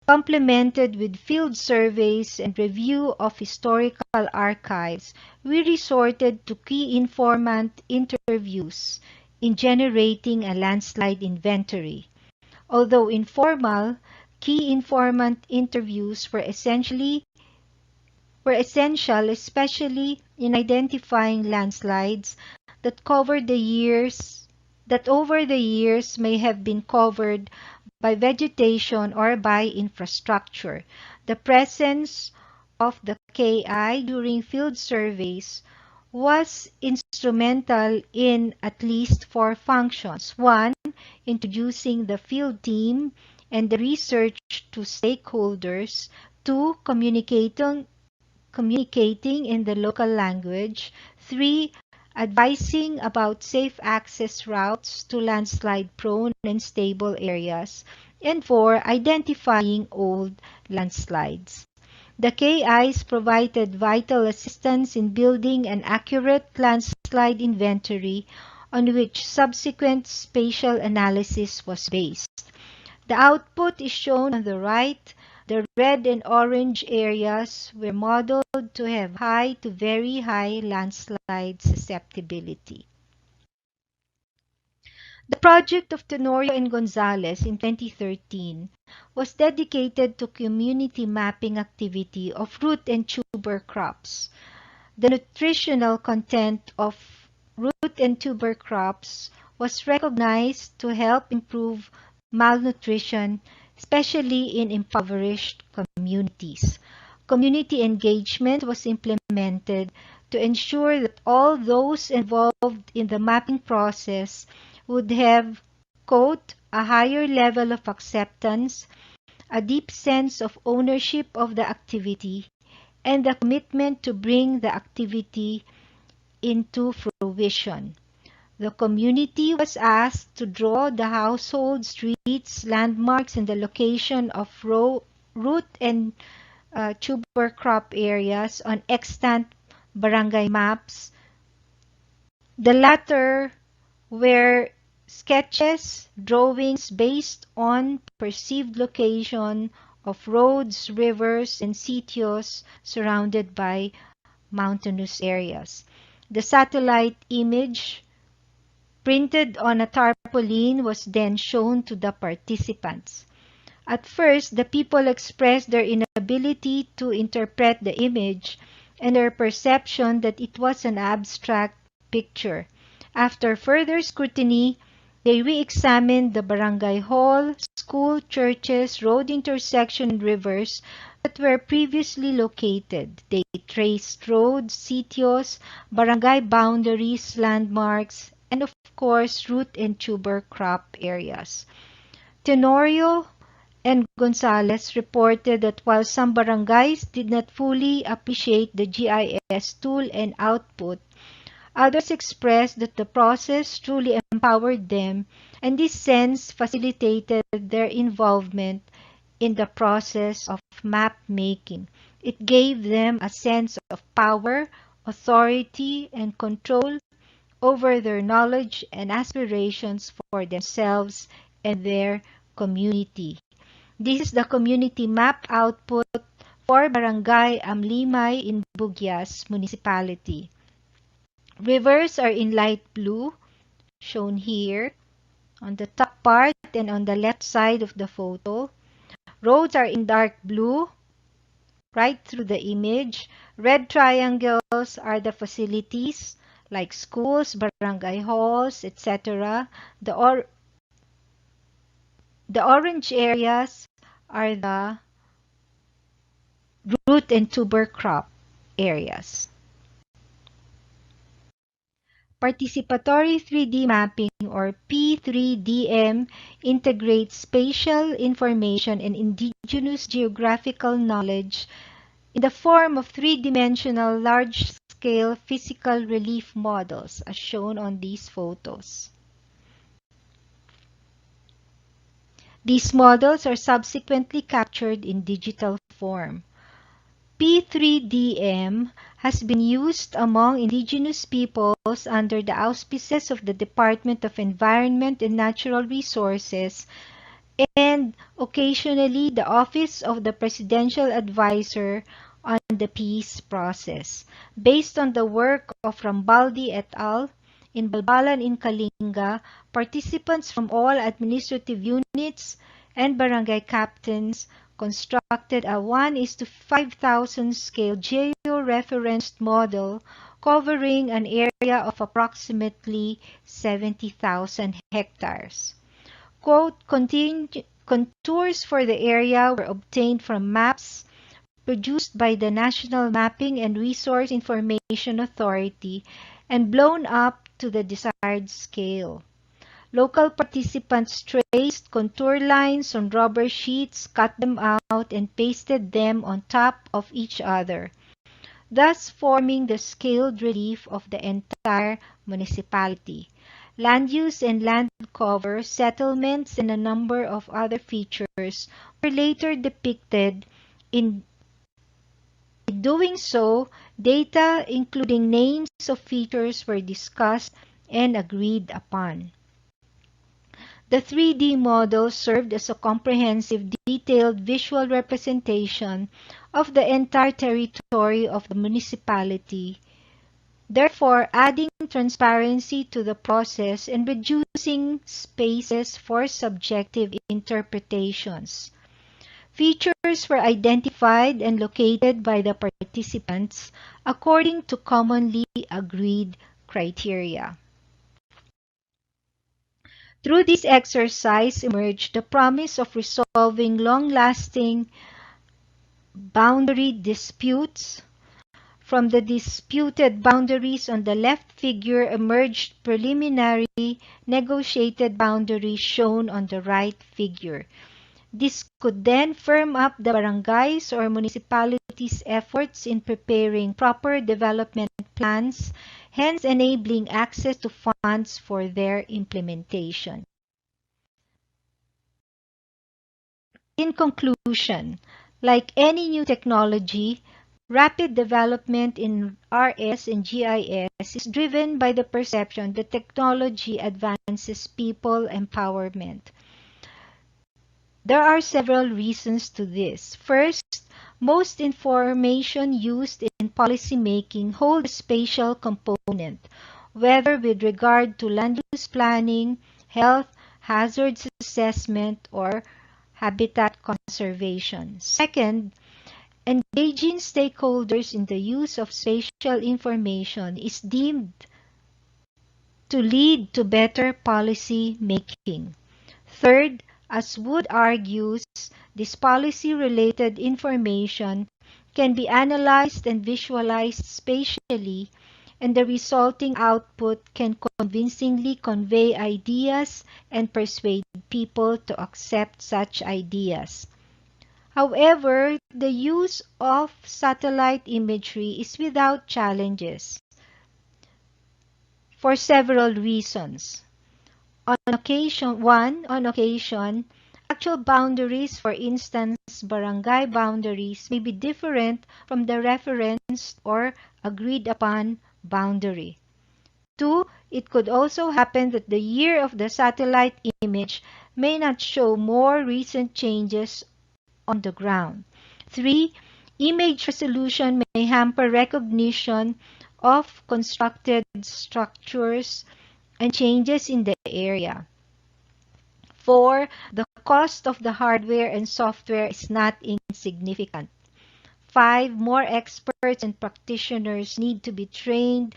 complemented with field surveys and review of historical archives, we resorted to key informant interviews in generating a landslide inventory. Although informal, key informant interviews were essential, especially in identifying landslides that over the years may have been covered by vegetation or by infrastructure. The presence of the KI during field surveys was instrumental in at least four functions. One, introducing the field team and the research to stakeholders. Two, communicating in the local language. Three, advising about safe access routes to landslide-prone and stable areas. And four, identifying old landslides. The KIs provided vital assistance in building an accurate landslide inventory on which subsequent spatial analysis was based. The output is shown on the right. The red and orange areas were modeled to have high to very high landslide susceptibility. The project of Tenorio and Gonzalez in 2013 was dedicated to community mapping activity of root and tuber crops. The nutritional content of root and tuber crops was recognized to help improve malnutrition, especially in impoverished communities. Community engagement was implemented to ensure that all those involved in the mapping process would have, quote, a higher level of acceptance, a deep sense of ownership of the activity, and the commitment to bring the activity into fruition. The community was asked to draw the household, streets, landmarks, and the location of root and tuber crop areas on extant barangay maps. The latter were sketches, drawings based on perceived location of roads, rivers, and sitios surrounded by mountainous areas. The satellite image printed on a tarpaulin was then shown to the participants. At first, the people expressed their inability to interpret the image and their perception that it was an abstract picture. After further scrutiny, they re-examined the barangay hall, school, churches, road intersection, and rivers that were previously located. They traced roads, sitios, barangay boundaries, landmarks, and of course, root and tuber crop areas. Tenorio and Gonzalez reported that while some barangays did not fully appreciate the GIS tool and output, others expressed that the process truly empowered them, and this sense facilitated their involvement in the process of map making. It gave them a sense of power, authority, and control over their knowledge and aspirations for themselves and their community. This is the community map output for Barangay Amlimay in Bugyas Municipality. Rivers are in light blue, shown here on the top part and on the left side of the photo. Roads are in dark blue, right through the image. Red triangles are the facilities like schools, barangay halls, etc. The orange areas are the root and tuber crop areas. Participatory 3D mapping, or P3DM, integrates spatial information and indigenous geographical knowledge in the form of three-dimensional large-scale physical relief models, as shown on these photos. These models are subsequently captured in digital form. P3DM has been used among indigenous peoples under the auspices of the Department of Environment and Natural Resources and occasionally the Office of the Presidential Advisor on the Peace Process. Based on the work of Rambaldi et al. In Balbalan in Kalinga, participants from all administrative units and barangay captains constructed a 1:5,000 scale geo-referenced model covering an area of approximately 70,000 hectares. Quote, contours for the area were obtained from maps produced by the National Mapping and Resource Information Authority and blown up to the desired scale. Local participants traced contour lines on rubber sheets, cut them out, and pasted them on top of each other, thus forming the scaled relief of the entire municipality. Land use and land cover, settlements, and a number of other features were later depicted. In doing so, data including names of features were discussed and agreed upon. The 3D model served as a comprehensive, detailed visual representation of the entire territory of the municipality, therefore adding transparency to the process and reducing spaces for subjective interpretations. Features were identified and located by the participants according to commonly agreed criteria. Through this exercise emerged the promise of resolving long-lasting boundary disputes. From the disputed boundaries on the left figure emerged preliminary negotiated boundaries shown on the right figure. This could then firm up the barangays or municipalities municipalities' efforts in preparing proper development plans, hence enabling access to funds for their implementation. In conclusion, like any new technology, rapid development in RS and GIS is driven by the perception that technology advances people empowerment. There are several reasons to this. First, most information used in policy making hold a spatial component, whether with regard to land use planning, health, hazards assessment, or habitat conservation. Second, engaging stakeholders in the use of spatial information is deemed to lead to better policy making. Third, as Wood argues, this policy-related information can be analyzed and visualized spatially, and the resulting output can convincingly convey ideas and persuade people to accept such ideas. However, the use of satellite imagery is without challenges for several reasons. On occasion, actual boundaries, for instance, barangay boundaries, may be different from the referenced or agreed upon boundary. 2. It could also happen that the year of the satellite image may not show more recent changes on the ground. 3. Image resolution may hamper recognition of constructed structures and changes in the area. 4. The cost of the hardware and software is not insignificant. 5. More experts and practitioners need to be trained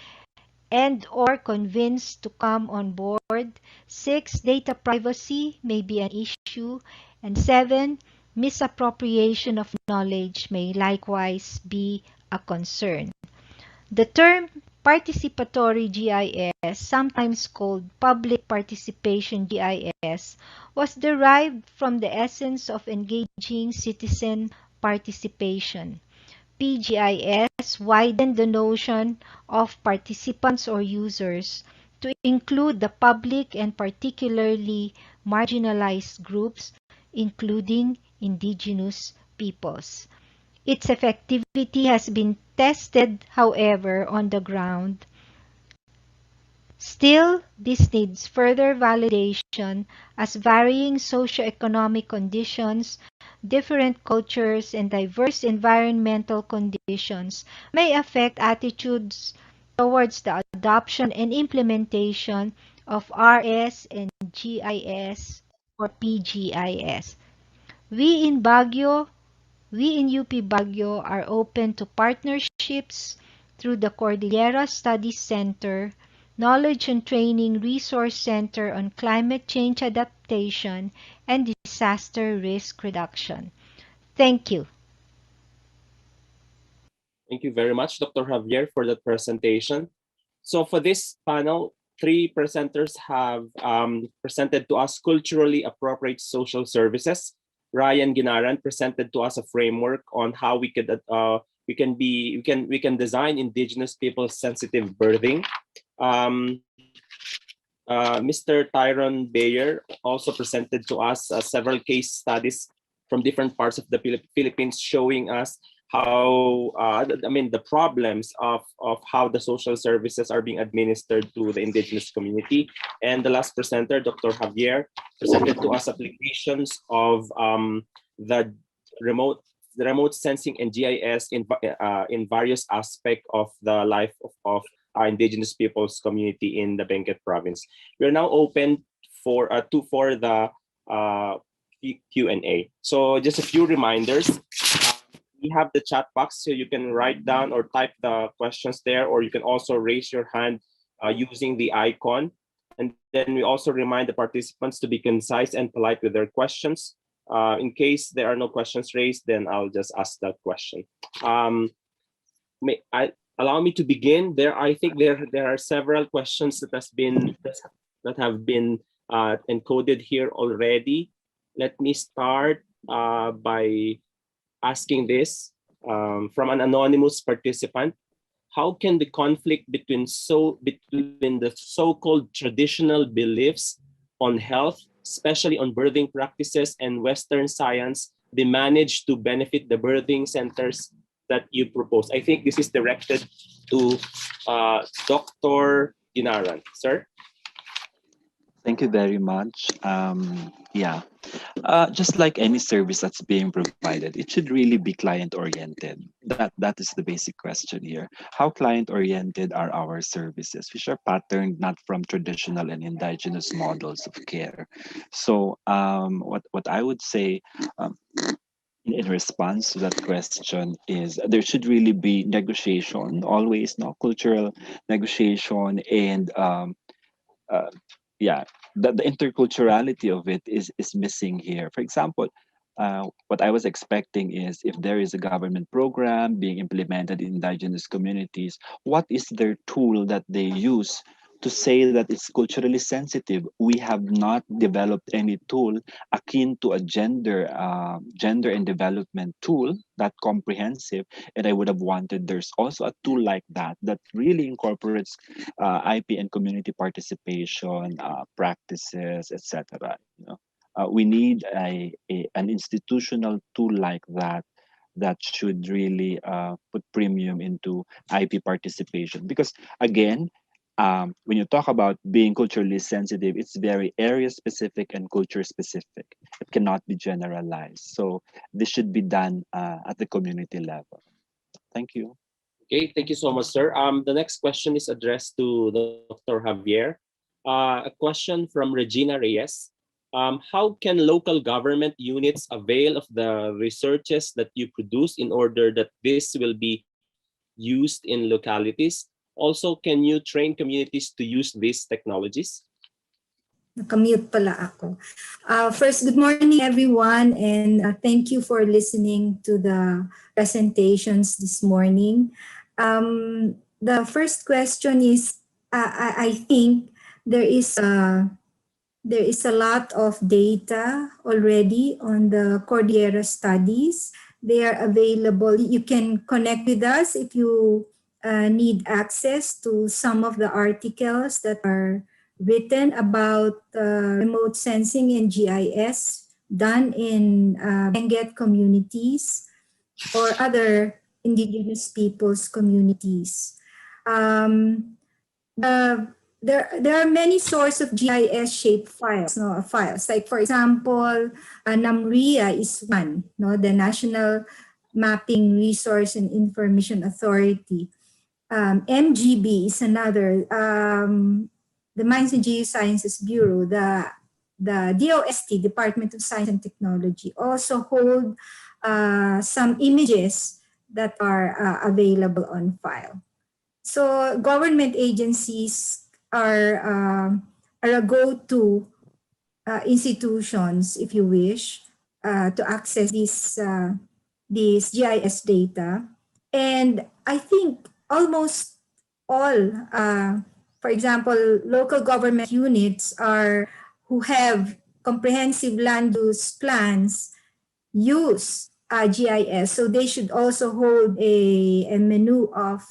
and or convinced to come on board. 6. Data privacy may be an issue. And 7. Misappropriation of knowledge may likewise be a concern. The term Participatory GIS, sometimes called Public Participation GIS, was derived from the essence of engaging citizen participation. PGIS widened the notion of participants or users to include the public and particularly marginalized groups, including indigenous peoples. Its effectivity has been tested, however, on the ground. Still, this needs further validation as varying socioeconomic conditions, different cultures, and diverse environmental conditions may affect attitudes towards the adoption and implementation of RS and GIS or PGIS. We in UP Baguio are open to partnerships through the Cordillera Studies Center, Knowledge and Training Resource Center on Climate Change Adaptation and Disaster Risk Reduction. Thank you. Thank you very much, Dr. Javier, for that presentation. So for this panel, 3 presenters have presented to us culturally appropriate social services. Ryan Ginaran presented to us a framework on how we can design Indigenous people sensitive birthing. Mr. Tyron Bayer also presented to us several case studies from different parts of the Philippines, showing us how the problems of how the social services are being administered to the indigenous community. And the last presenter, Dr. Javier, presented to us applications of the remote sensing and GIS in various aspects of the life of our indigenous people's community in the Benguet province. We are now open for the Q&A. So just a few reminders. We have the chat box, so you can write down or type the questions there, or you can also raise your hand using the icon. And then we also remind the participants to be concise and polite with their questions. In case there are no questions raised, then I'll just ask that question. Allow me to begin. I think there are several questions that have been encoded here already. Let me start by asking this. from an anonymous participant. How can the conflict between the so-called traditional beliefs on health, especially on birthing practices and Western science, be managed to benefit the birthing centers that you propose? I think this is directed to Dr. Ginaran. Sir? Thank you very much. Yeah, just like any service that's being provided, it should really be client-oriented. That is the basic question here. How client-oriented are our services, which are patterned not from traditional and indigenous models of care? So, what I would say, um, in response to that question is there should really be negotiation, always, no, cultural negotiation, and uh, yeah, the interculturality of it is missing here. For example, what I was expecting is if there is a government program being implemented in indigenous communities, what is their tool that they use to say that it's culturally sensitive? We have not developed any tool akin to a gender and development tool that comprehensive, and I would have wanted there's also a tool like that that really incorporates IP and community participation practices, etc. You know, we need an institutional tool like that that should really put premium into IP participation. Because again, when you talk about being culturally sensitive, it's very area specific and culture specific. It cannot be generalized. So this should be done at the community level. Thank you. Okay, thank you so much, sir. The next question is addressed to Dr. Javier. A question from Regina Reyes. How can local government units avail of the researches that you produce in order that this will be used in localities? Also, can you train communities to use these technologies? Nakamute pala ako. First, good morning everyone, and thank you for listening to the presentations this morning. The first question is, I think there is a lot of data already on the Cordillera studies. They are available. You can connect with us if you need access to some of the articles that are written about remote sensing and GIS done in Benguet communities or other indigenous peoples communities. There are many sources of GIS shape files, no, files. Like for example, NAMRIA is one, no, the National Mapping Resource and Information Authority. MGB is another. The Mines and Geosciences Bureau, the DOST, Department of Science and Technology, also hold some images that are available on file. So government agencies are a go-to institutions, if you wish, to access these GIS data. And I think almost all, for example, local government units who have comprehensive land use plans use GIS. So they should also hold a menu of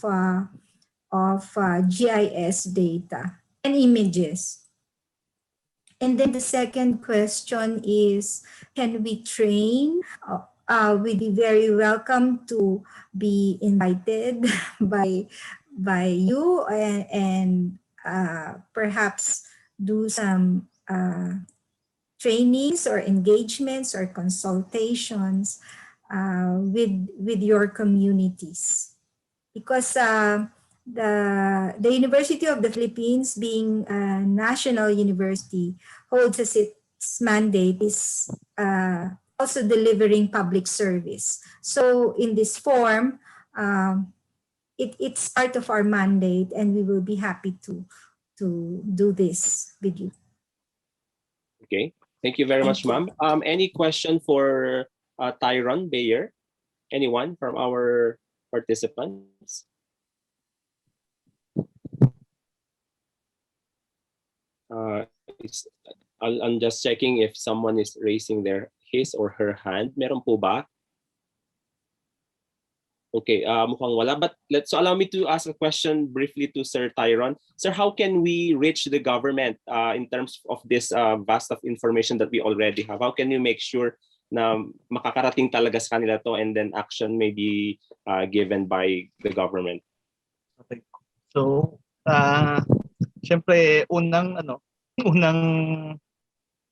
GIS data and images. And then the second question is, can we train? We'd be very welcome to be invited by you and perhaps do some trainings or engagements or consultations with your communities. Because the University of the Philippines, being a national university, holds as its mandate is also delivering public service. So in this form, it's part of our mandate, and we will be happy to do this with you. Okay, thank you very much, ma'am. Any question for Tyron Bayer? Anyone from our participants? I'm just checking if someone is raising his or her hand. Meron po ba? Okay, mukhang wala. But so allow me to ask a question briefly to Sir Tyron. Sir, how can we reach the government in terms of this vast of information that we already have? How can you make sure na makakarating talaga sa kanila to and then action may be given by the government? Okay. So, syempre unang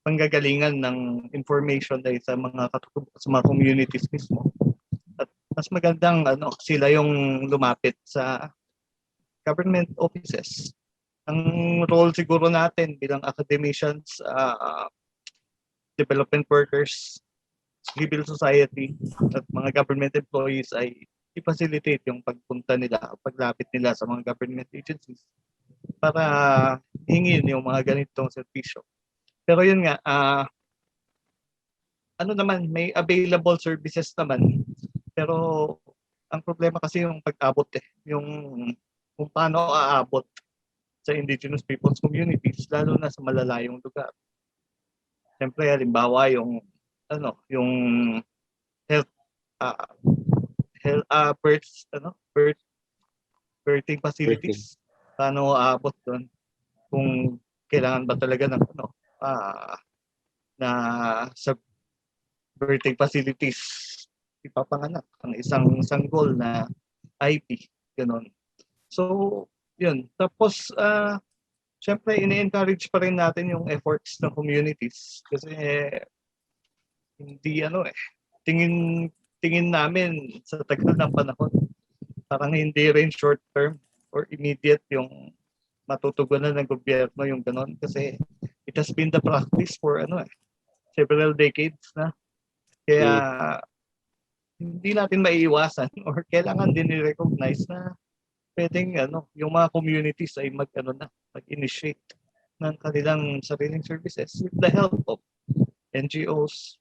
panggagalingan ng information ay sa mga communities mismo. At mas magandang sila yung lumapit sa government offices. Ang role siguro natin bilang academicians, development workers, civil society at mga government employees ay i-facilitate yung pagpunta nila, paglapit nila sa mga government agencies para hingin yung mga ganitong serbisyo. Pero yun nga, naman, may available services naman. Pero ang problema kasi yung pag-abot yung kung paano aabot sa indigenous peoples communities, lalo na sa malalayong lugar. Siyempre, halimbawa yung birthing facilities. Paano aabot doon? Kung kailangan ba talaga ng na sa birthing facilities ipapanganak ang isang sanggol na IP, gano'n. So, yun. Tapos, syempre, ini-encourage pa rin natin yung efforts ng communities kasi hindi tingin namin sa tagal ng panahon, parang hindi rin short term or immediate yung matutugunan ng gobyerno yung gano'n kasi it has been the practice for several decades na. Kaya hindi natin maiiwasan or kailangan din i-recognize na pwedeng yung mga communities ay mag-initiate ng kanilang sariling services with the help of NGOs,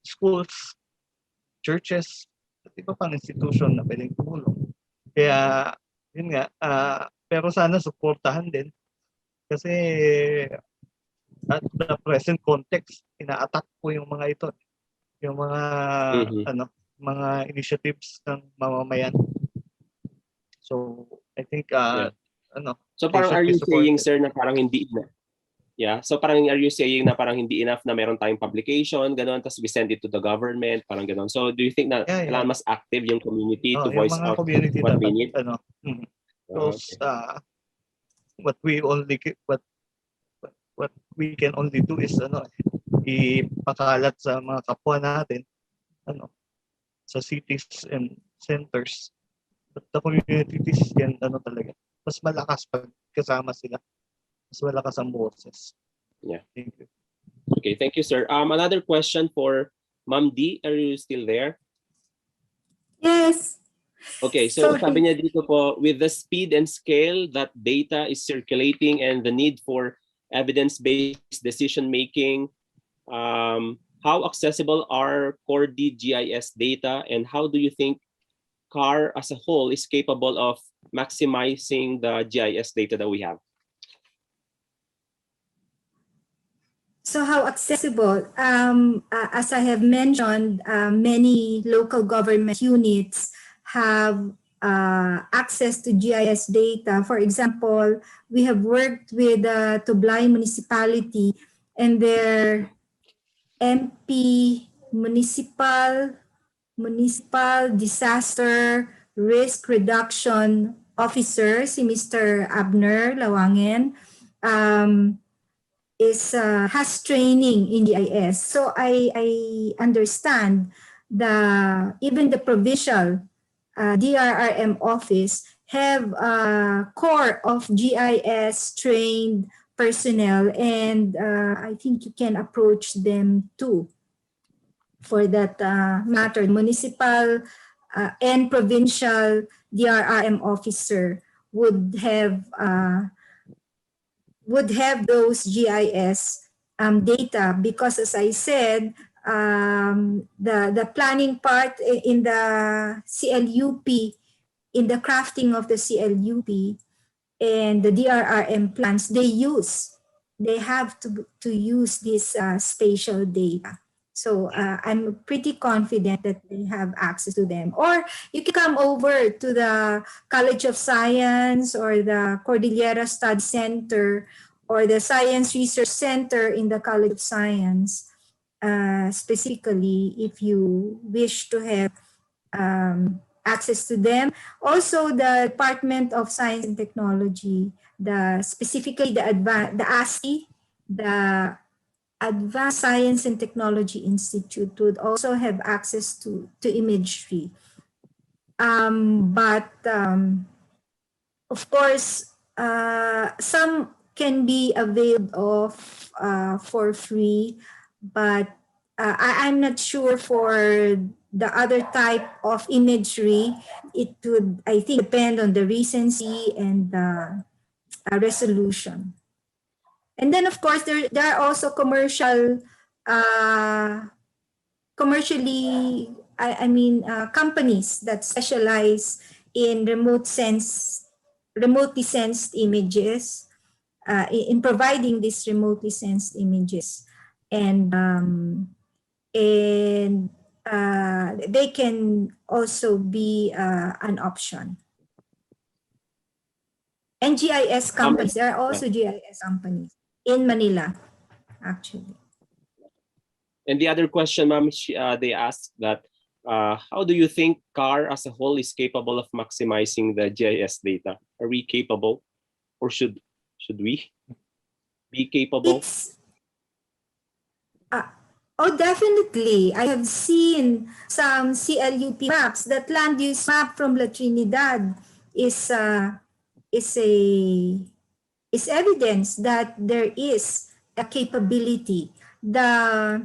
schools, churches, at iba pang institution na pwedeng tumulong. Kaya yun nga, pero sana suportahan din kasi at the present context, ina-attack po yung mga ito. Yung mga mga initiatives ng mamamayan. So, I think So parang are you saying, sir, na parang hindi So parang are you saying na parang hindi enough na meron tayong publication, gano'n, tapos we send it to the government, parang gano'n. So do you think na kailangan mas active yung community to voice out community what we need? Because what we can only do is ipakalat sa mga kapwa natin sa cities and centers. But the communities yan talaga mas malakas pag kasama sila. Mas malakas ang boses. Yeah. Thank you. Okay, thank you, sir. Another question for Ma'am D. Are you still there? Yes. Okay, so sabi niya dito po, with the speed and scale that data is circulating and the need for evidence-based decision-making, how accessible are core GIS data, and how do you think CAR as a whole is capable of maximizing the GIS data that we have? So how accessible? As I have mentioned, many local government units have access to GIS data. For example, we have worked with Tublay Municipality and their MP Municipal Disaster Risk Reduction Officer, si Mr. Abner Lawangen, has training in GIS. So I understand even the provincial DRRM office have a core of GIS trained personnel, and I think you can approach them too for that matter. Municipal and provincial DRRM officer would have those GIS data because, as I said, the planning part in the CLUP, in the crafting of the CLUP and the DRRM plans, they have to use this spatial data. So I'm pretty confident that they have access to them. Or you can come over to the College of Science or the Cordillera Study Center or the Science Research Center in the College of Science, specifically if you wish to have access to them. Also, the Department of Science and Technology, specifically the ASCII, the Advanced Science and Technology Institute, would also have access to imagery. But of course, some can be availed of for free, but I'm not sure for the other type of imagery. It would, I think, depend on the recency and the resolution. And then, of course, there are also commercially, companies that specialize in remotely sensed images, in providing these remotely sensed images, and they can also be an option. And GIS companies, there are also GIS companies in Manila, actually. And the other question, ma'am, they asked that how do you think CAR as a whole is capable of maximizing the GIS data? Are we capable, or should we be capable? Oh, definitely. I have seen some CLUP maps. That land use map from La Trinidad is evidence that there is a capability. I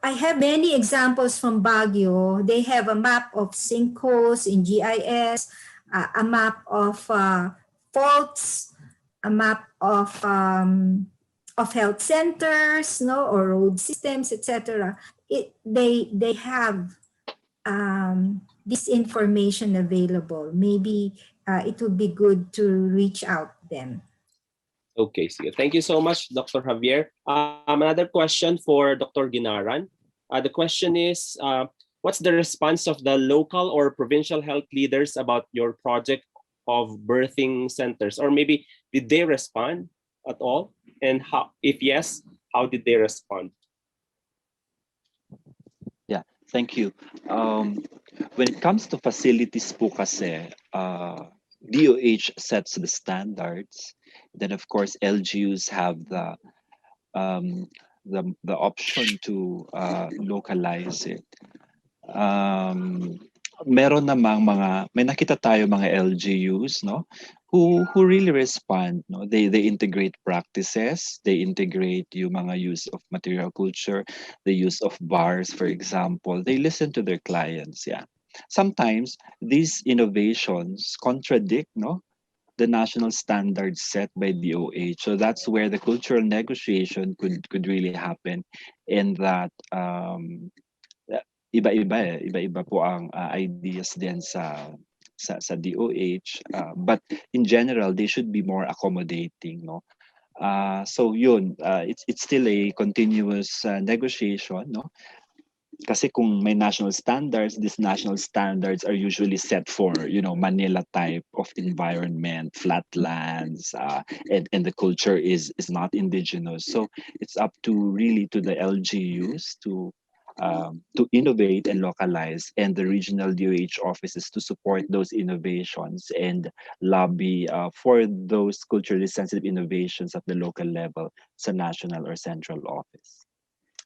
have many examples from Baguio. They have a map of sinkholes in GIS, a map of faults, a map of health centers, no, or road systems, etc. They have this information available. Maybe it would be good to reach out them. Okay, so thank you so much, Dr. Javier. Another question for Dr. Ginaran. The question is, what's the response of the local or provincial health leaders about your project of birthing centers? Or maybe did they respond at all? And how, if yes, how did they respond? Yeah, thank you. When it comes to facilities po kasi, DOH sets the standards. Then of course LGUs have the option to localize it. Meron namang may nakita tayo mga LGUs, no, who really respond, no. They integrate practices, they integrate yung mga use of material culture, the use of bars, for example. They listen to their clients. Yeah, sometimes these innovations contradict, no, the national standards set by DOH. So that's where the cultural negotiation could really happen, in that iba-iba po ang ideas din sa DOH, but in general they should be more accommodating, no. So yun, it's still a continuous negotiation, no. Kasi kung may national standards, these national standards are usually set for, Manila type of environment, flatlands, and the culture is not indigenous. So it's up to the LGUs to innovate and localize, and the regional DOH offices to support those innovations and lobby for those culturally sensitive innovations at the local level sa national or central office.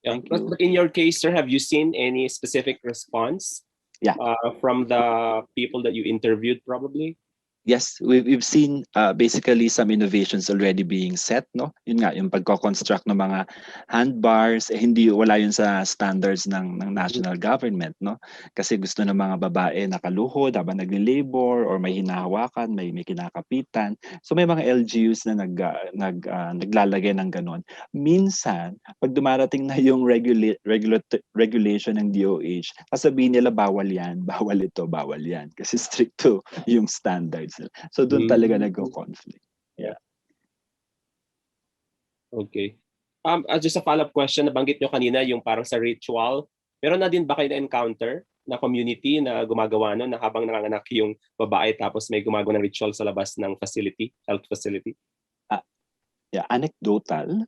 Yeah. But in your case, sir, have you seen any specific response? Yeah. From the people that you interviewed, probably? Yes, we've seen basically some innovations already being set, no? Yun nga, yung pagko-construct ng mga handbars, wala yun sa standards ng national government, no? Kasi gusto ng mga babae nakaluhod habang nagle-labor, or may hinahawakan, may kinakapitan. So may mga LGUs na naglalagay ng ganon. Minsan, pag dumarating na yung regulation ng DOH, sasabihin nila bawal yan, bawal ito, bawal yan. Kasi stricto yung standards. So doon talaga nagko-conflict. Yeah. Okay. Just a follow-up question, nabanggit nyo kanina yung parang sa ritual. Meron na din ba kayo na-encounter na community na gumagawa na habang nanganganak yung babae tapos may gumagawa ng ritual sa labas ng facility, health facility? Yeah, anecdotal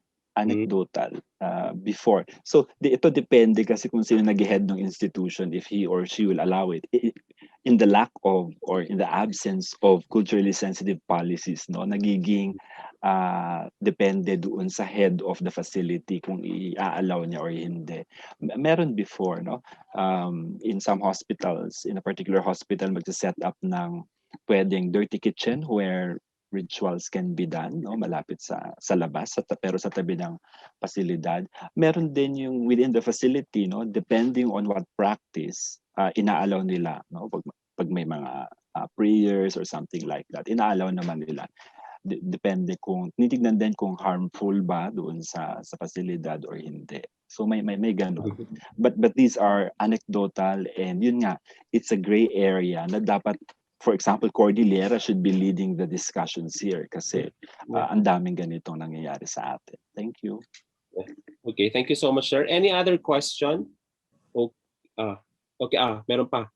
before. So ito depende kasi kung sino nag-head ng institution if he or she will allow it. In the lack of or in the absence of culturally sensitive policies, no, nagiging depende doon sa head of the facility kung i-allow niya or hindi. Meron before, no, in some hospitals, in a particular hospital, magsa-set up ng pwedeng dirty kitchen where rituals can be done, no, malapit sa labas pero sa tabi ng pasilidad. Meron din yung within the facility, no, depending on what practice inaalaw nila, no, pag may mga prayers or something like that, inaalaw naman nila. Depende kung tinitignan din kung harmful ba doon sa pasilidad or hindi. So may ganun. But these are anecdotal, and yun nga, it's a gray area na dapat, for example, Cordillera should be leading the discussions here kasi ang daming ganitong nangyayari sa atin. Thank you. Okay, thank you so much, sir. Any other question? Okay, meron pa.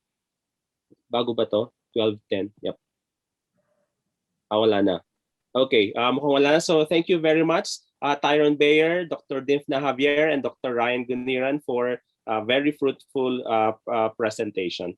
Bago ba to? 12:10. Yep. Wala na. Okay, mukhang wala na. So thank you very much, Tyrone Bayer, Dr. Dimfna Javier, and Dr. Ryan Guniran for a very fruitful presentation.